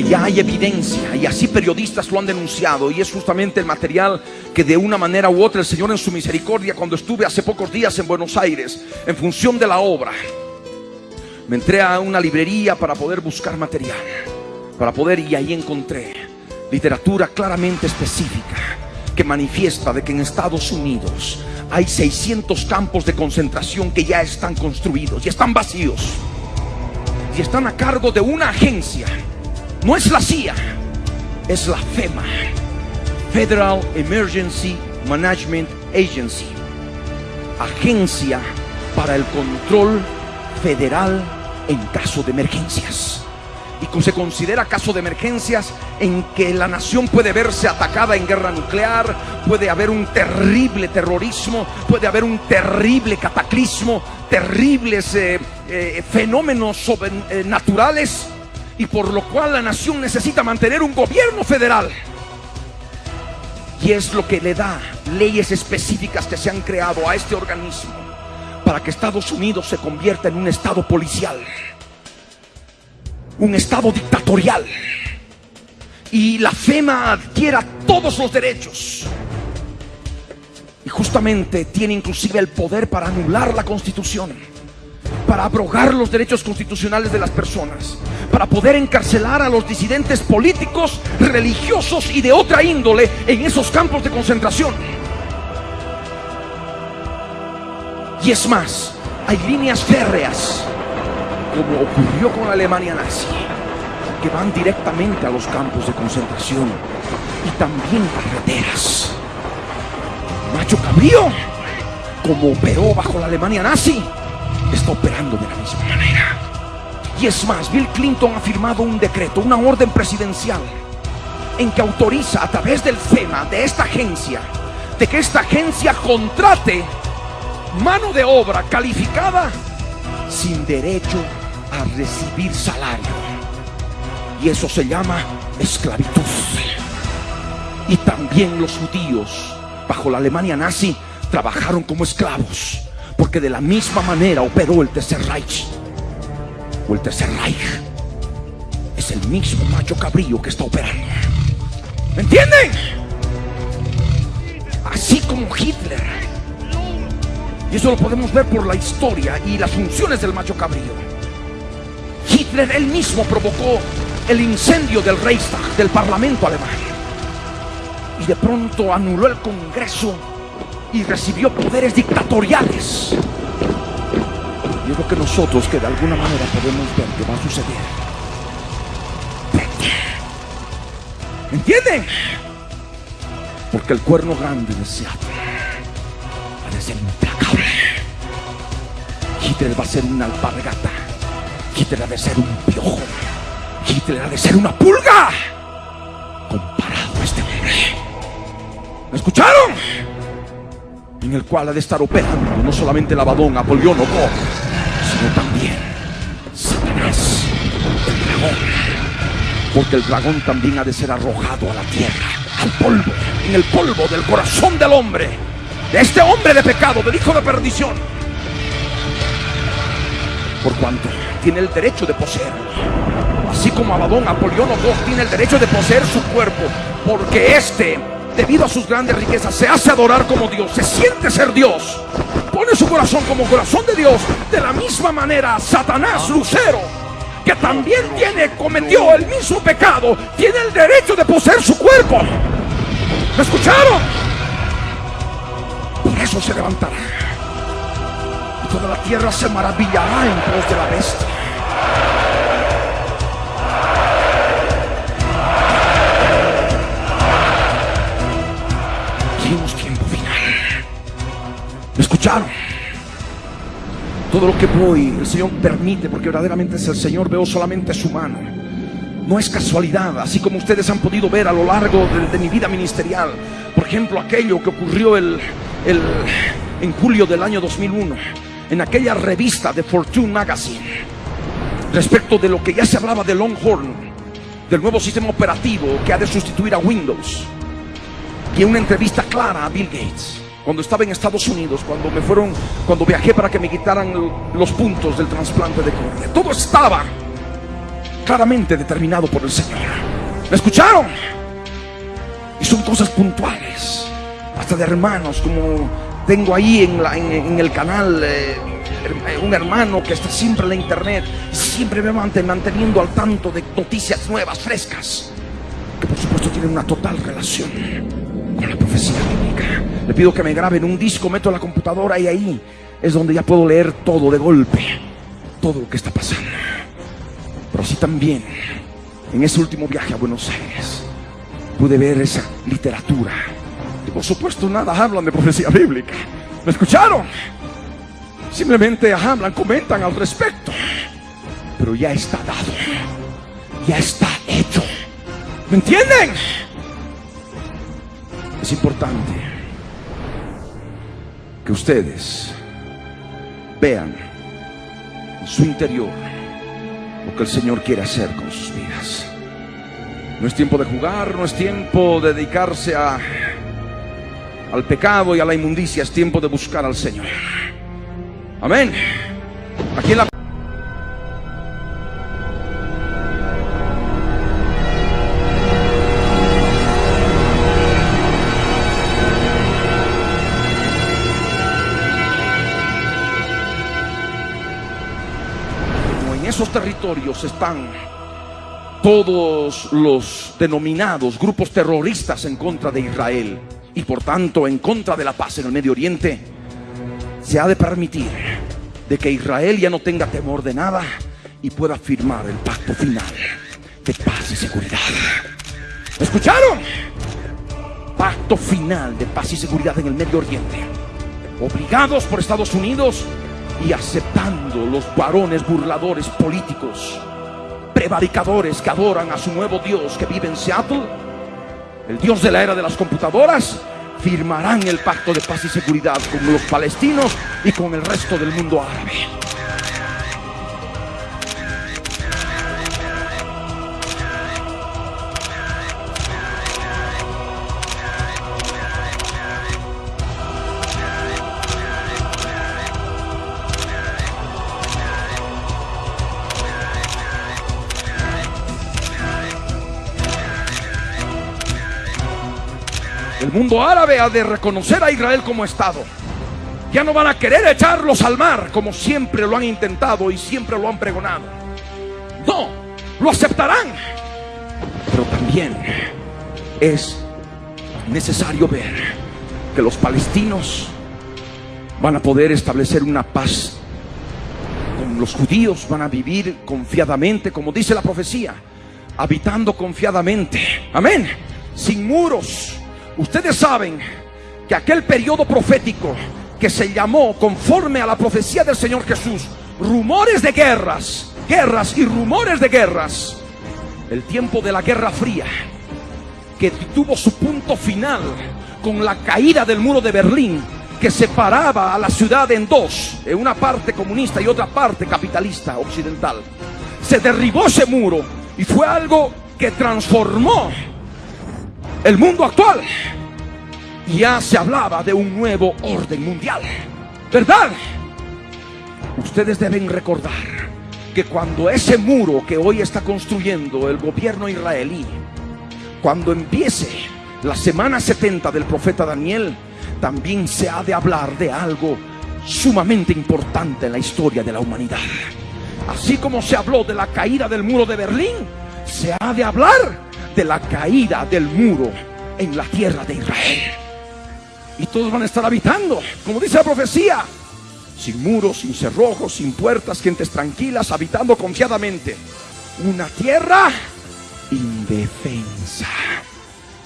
Ya hay evidencia y así periodistas lo han denunciado, y es justamente el material que de una manera u otra el Señor en su misericordia, cuando estuve hace pocos días en Buenos Aires en función de la obra, me entré a una librería para poder buscar material, y ahí encontré literatura claramente específica que manifiesta de que en Estados Unidos hay 600 campos de concentración que ya están construidos y están vacíos y están a cargo de una agencia. No es la CIA, es la FEMA, Federal Emergency Management Agency, Agencia para el Control Federal en caso de emergencias. Y se considera caso de emergencias en que la nación puede verse atacada en guerra nuclear, puede haber un terrible terrorismo, puede haber un terrible cataclismo, terribles fenómenos sobrenaturales, y por lo cual la nación necesita mantener un gobierno federal. Y es lo que le da leyes específicas que se han creado a este organismo para que Estados Unidos se convierta en un estado policial, un estado dictatorial, y la FEMA adquiera todos los derechos, y justamente tiene inclusive el poder para anular la Constitución, para abrogar los derechos constitucionales de las personas, para poder encarcelar a los disidentes políticos, religiosos y de otra índole en esos campos de concentración. Y es más, hay líneas férreas, como ocurrió con la Alemania nazi, que van directamente a los campos de concentración, y también carreteras. Macho Cabrío, como operó bajo la Alemania nazi, está operando de la misma manera. Y es más, Bill Clinton ha firmado un decreto, una orden presidencial, en que autoriza a través del FEMA, de esta agencia, de que esta agencia contrate mano de obra calificada sin derecho a recibir salario. Y eso se llama esclavitud. Y también los judíos bajo la Alemania nazi trabajaron como esclavos, porque de la misma manera operó el Tercer Reich. O el Tercer Reich es el mismo Macho Cabrío que está operando. ¿Me entienden? Así como Hitler. Y eso lo podemos ver por la historia y las funciones del Macho Cabrío. Hitler él mismo provocó el incendio del Reichstag, del Parlamento alemán, y de pronto anuló el Congreso y recibió poderes dictatoriales. Y es lo que nosotros, que de alguna manera podemos ver que va a suceder. ¿Entienden? Porque el cuerno grande de Seattle ha de ser implacable. Hitler va a ser una alpargata. Hitler ha de ser un piojo. Hitler ha de ser una pulga comparado a este hombre. ¿Me escucharon? En el cual ha de estar operando no solamente el Abadón, Apolión o Gog, sino también Satanás, el dragón. Porque el dragón también ha de ser arrojado a la tierra, al polvo, en el polvo del corazón del hombre, de este hombre de pecado, del hijo de perdición. Por cuanto tiene el derecho de poseerlo, así como Abadón, Apolión o Gog tiene el derecho de poseer su cuerpo, porque este, debido a sus grandes riquezas, se hace adorar como Dios, se siente ser Dios, pone su corazón como corazón de Dios. De la misma manera, Satanás, Lucero, que también cometió el mismo pecado, tiene el derecho de poseer su cuerpo. ¿Me escucharon? Por eso se levantará, y toda la tierra se maravillará en pos de la bestia. Vivimos tiempo final. ¿Me escucharon? Todo lo que voy, el Señor permite, porque verdaderamente es el Señor. Veo solamente su mano. No es casualidad, así como ustedes han podido ver a lo largo de mi vida ministerial. Por ejemplo, aquello que ocurrió en julio del año 2001, en aquella revista de Fortune Magazine, respecto de lo que ya se hablaba de Longhorn, del nuevo sistema operativo que ha de sustituir a Windows. Y en una entrevista clara a Bill Gates, cuando estaba en Estados Unidos, cuando viajé para que me quitaran los puntos del trasplante de córnea, todo estaba claramente determinado por el Señor. ¿Me escucharon? Y son cosas puntuales, hasta de hermanos, como tengo ahí en el canal un hermano que está siempre en la internet, siempre me manteniendo al tanto de noticias nuevas, frescas, que por supuesto tienen una total relación con la profecía bíblica. Le pido que me graben un disco, meto la computadora y ahí es donde ya puedo leer todo de golpe, todo lo que está pasando. Pero así también, en ese último viaje a Buenos Aires, pude ver esa literatura. Y por supuesto nada hablan de profecía bíblica. ¿Me escucharon? Simplemente hablan, comentan al respecto. Pero ya está dado, ya está hecho. ¿Me entienden? Es importante que ustedes vean en su interior lo que el Señor quiere hacer con sus vidas. No es tiempo de jugar, no es tiempo de dedicarse al pecado y a la inmundicia, es tiempo de buscar al Señor. Amén. Aquí en la esos territorios están todos los denominados grupos terroristas en contra de Israel y por tanto en contra de la paz en el Medio Oriente. Se ha de permitir de que Israel ya no tenga temor de nada y pueda firmar el pacto final de paz y seguridad. ¿Escucharon? Pacto final de paz y seguridad en el Medio Oriente, obligados por Estados Unidos y aceptando los varones burladores políticos, prevaricadores que adoran a su nuevo Dios que vive en Seattle, el Dios de la era de las computadoras. Firmarán el pacto de paz y seguridad con los palestinos y con el resto del mundo árabe. El mundo árabe ha de reconocer a Israel como Estado. Ya no van a querer echarlos al mar como siempre lo han intentado y siempre lo han pregonado. No, lo aceptarán. Pero también es necesario ver que los palestinos van a poder establecer una paz con los judíos, van a vivir confiadamente, como dice la profecía, habitando confiadamente. Amén. Sin muros. Ustedes saben que aquel periodo profético que se llamó, conforme a la profecía del Señor Jesús, rumores de guerras, guerras y rumores de guerras, el tiempo de la Guerra Fría, que tuvo su punto final con la caída del muro de Berlín, que separaba a la ciudad en dos, en una parte comunista y otra parte capitalista occidental. Se derribó ese muro y fue algo que transformó el mundo actual. Ya se hablaba de un nuevo orden mundial, ¿verdad? Ustedes deben recordar que cuando ese muro que hoy está construyendo el gobierno israelí, cuando empiece la semana 70 del profeta Daniel, también se ha de hablar de algo sumamente importante en la historia de la humanidad. Así como se habló de la caída del muro de Berlín, se ha de hablar de la caída del muro en la tierra de Israel. Y todos van a estar habitando, como dice la profecía, sin muros, sin cerrojos, sin puertas, gentes tranquilas, habitando confiadamente. Una tierra indefensa.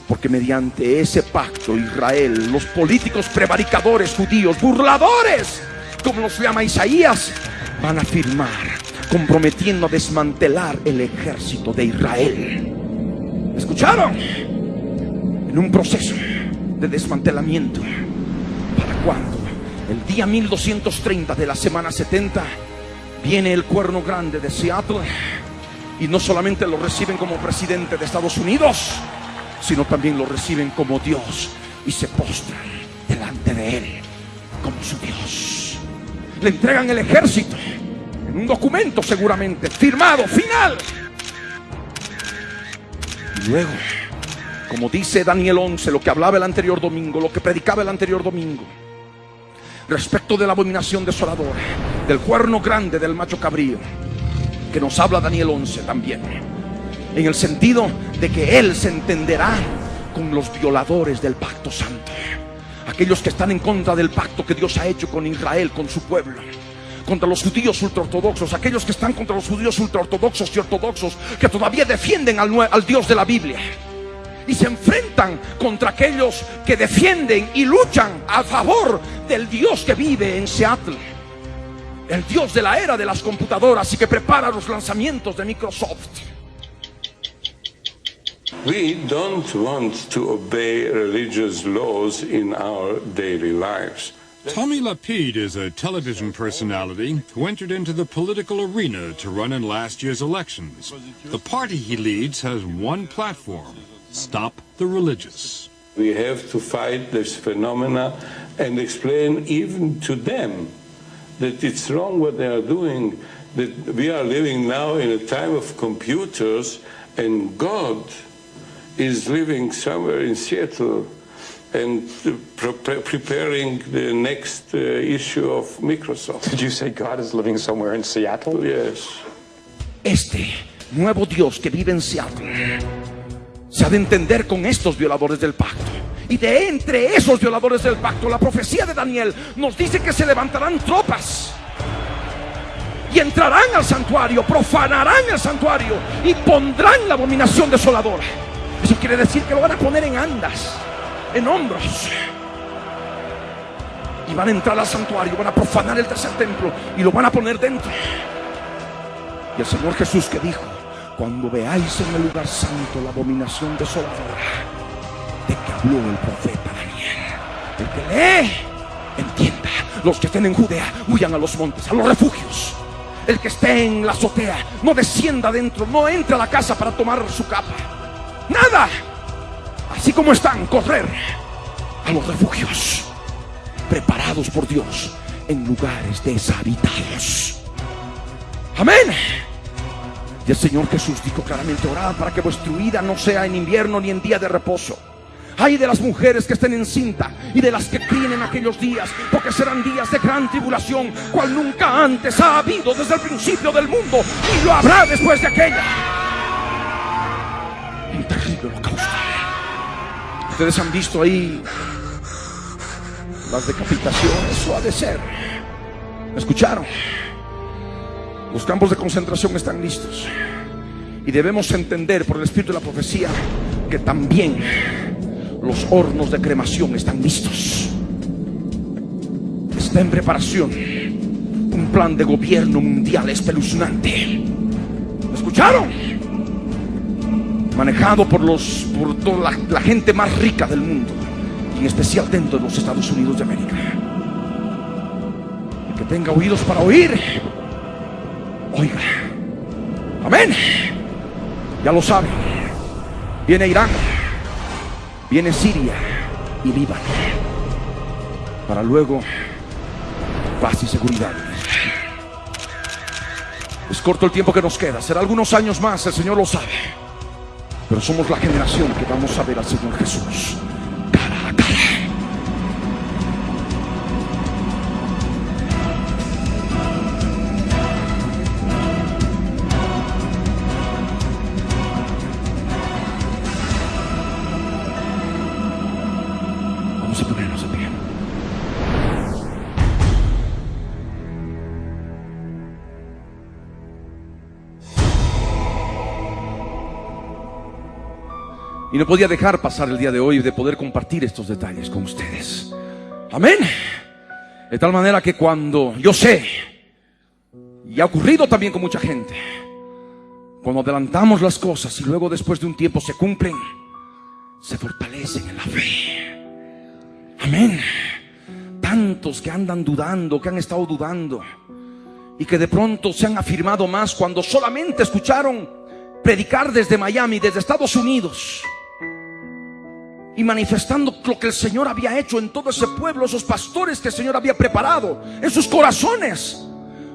Porque mediante ese pacto Israel, los políticos prevaricadores judíos, burladores, como los llama Isaías, van a firmar, comprometiendo a desmantelar el ejército de Israel. ¿Escucharon? En un proceso de desmantelamiento. ¿Para cuándo? El día 1230 de la semana 70 viene el cuerno grande de Seattle y no solamente lo reciben como presidente de Estados Unidos, sino también lo reciben como Dios y se postran delante de él como su Dios. Le entregan el ejército en un documento seguramente firmado, final, Luego, como dice Daniel 11, lo que hablaba el anterior domingo, lo que predicaba el anterior domingo, respecto de la abominación desoladora, del cuerno grande del macho cabrío, que nos habla Daniel 11 también, en el sentido de que él se entenderá con los violadores del pacto santo, aquellos que están en contra del pacto que Dios ha hecho con Israel, con su pueblo, contra los judíos ultraortodoxos, aquellos que están contra los judíos ultraortodoxos y ortodoxos, que todavía defienden al Dios de la Biblia, y se enfrentan contra aquellos que defienden y luchan a favor del Dios que vive en Seattle, el Dios de la era de las computadoras y que prepara los lanzamientos de Microsoft. We don't want to obey religious laws in our daily lives. Tommy Lapid is a television personality who entered into the political arena to run in last year's elections. The party he leads has one platform: stop the religious. We have to fight this phenomena and explain even to them that it's wrong what they are doing, that we are living now in a time of computers and God is living somewhere in Seattle and preparing the next issue of Microsoft. Did you say God is living somewhere in Seattle? Yes. Este nuevo Dios que vive en Seattle se ha de entender con estos violadores del pacto. Y de entre esos violadores del pacto, la profecía de Daniel nos dice que se levantarán tropas y entrarán al santuario, profanarán el santuario y pondrán la abominación desoladora. Eso quiere decir que lo van a poner en andas, en hombros, y van a entrar al santuario, van a profanar el tercer templo y lo van a poner dentro. Y el Señor Jesús que dijo: cuando veáis en el lugar santo la abominación desoladora, de que habló el profeta Daniel, el que lee, entienda. Los que estén en Judea, huyan a los montes, a los refugios. El que esté en la azotea, no descienda adentro, no entre a la casa para tomar su capa. Nada. Así como están, correr a los refugios preparados por Dios en lugares deshabitados. Amén. Y el Señor Jesús dijo claramente: orad para que vuestra huida no sea en invierno ni en día de reposo. Ay de las mujeres que estén encinta y de las que críen en aquellos días, porque serán días de gran tribulación, cual nunca antes ha habido desde el principio del mundo, y lo habrá después de aquella. Un terrible holocausto. Ustedes han visto ahí las decapitaciones, eso ha de ser. ¿Me escucharon? Los campos de concentración están listos. Y debemos entender por el espíritu de la profecía que también los hornos de cremación están listos. Está en preparación un plan de gobierno mundial espeluznante. ¿Me escucharon? Manejado por toda la gente más rica del mundo, y en especial dentro de los Estados Unidos de América. El que tenga oídos para oír, oiga. Amén. Ya lo saben. Viene Irán, viene Siria y Líbano, para luego paz y seguridad. Es corto el tiempo que nos queda, será algunos años más, el Señor lo sabe, pero somos la generación que vamos a ver al Señor Jesús cara a cara. Vamos a ponernos de pie. Y no podía dejar pasar el día de hoy de poder compartir estos detalles con ustedes. Amén. De tal manera que cuando yo sé, y ha ocurrido también con mucha gente, cuando adelantamos las cosas y luego después de un tiempo se cumplen, se fortalecen en la fe. Amén. Tantos que andan dudando, que han estado dudando, y que de pronto se han afirmado más cuando solamente escucharon predicar desde Miami, desde Estados Unidos, y manifestando lo que el Señor había hecho en todo ese pueblo, esos pastores que el Señor había preparado en sus corazones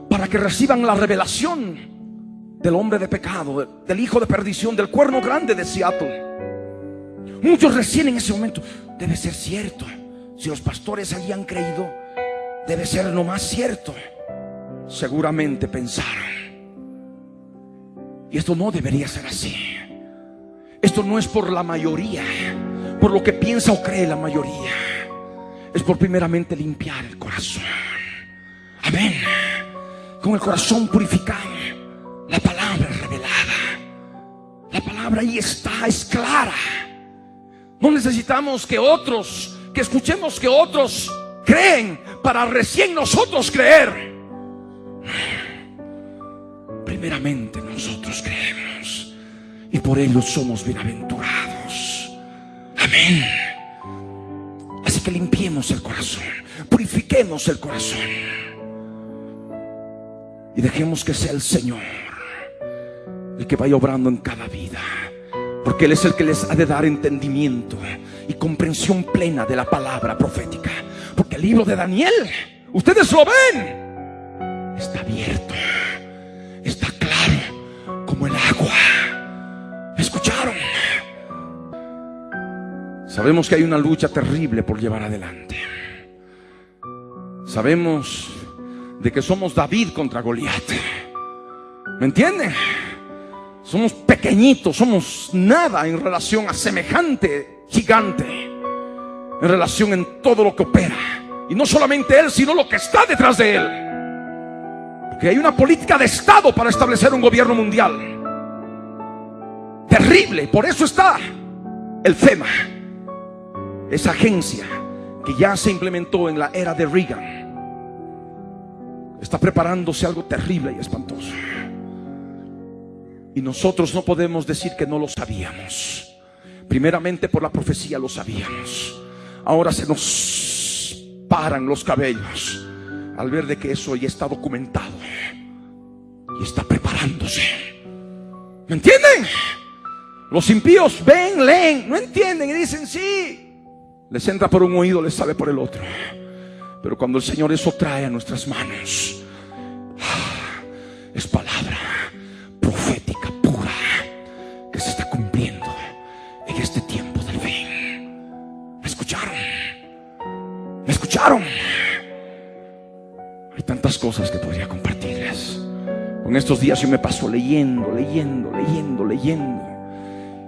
para que reciban la revelación del hombre de pecado, del hijo de perdición, del cuerno grande de Seattle. Muchos recién en ese momento, debe ser cierto. Si los pastores allí han creído, debe ser lo más cierto. Seguramente pensaron. Y esto no debería ser así. Esto no es por la mayoría, por lo que piensa o cree la mayoría. Es por primeramente limpiar el corazón. Amén. Con el corazón purificado, la palabra es revelada. La palabra ahí está, es clara. No necesitamos que escuchemos que otros creen para recién nosotros creer. Primeramente nosotros creemos y por ello somos bienaventurados. Amén. Así que limpiemos el corazón, purifiquemos el corazón y dejemos que sea el Señor el que vaya obrando en cada vida, porque Él es el que les ha de dar entendimiento y comprensión plena de la palabra profética. Porque el libro de Daniel, ustedes lo ven, está abierto, está claro como el agua. ¿Me escucharon? Sabemos que hay una lucha terrible por llevar adelante. Sabemos de que somos David contra Goliat. ¿Me entienden? Somos pequeñitos, somos nada en relación a semejante gigante, en relación en todo lo que opera. Y no solamente él, sino lo que está detrás de él. Porque hay una política de Estado para establecer un gobierno mundial terrible. Por eso está el FEMA, esa agencia que ya se implementó en la era de Reagan. Está preparándose algo terrible y espantoso. Y nosotros no podemos decir que no lo sabíamos. Primeramente por la profecía lo sabíamos. Ahora se nos paran los cabellos al ver de que eso ya está documentado y está preparándose. ¿Me entienden? Los impíos ven, leen, no entienden y dicen sí. Les entra por un oído, les sale por el otro. Pero cuando el Señor eso trae a nuestras manos, es palabra profética pura que se está cumpliendo en este tiempo del fin. ¿Me escucharon? ¿Me escucharon? Hay tantas cosas que podría compartirles. En estos días yo me paso leyendo.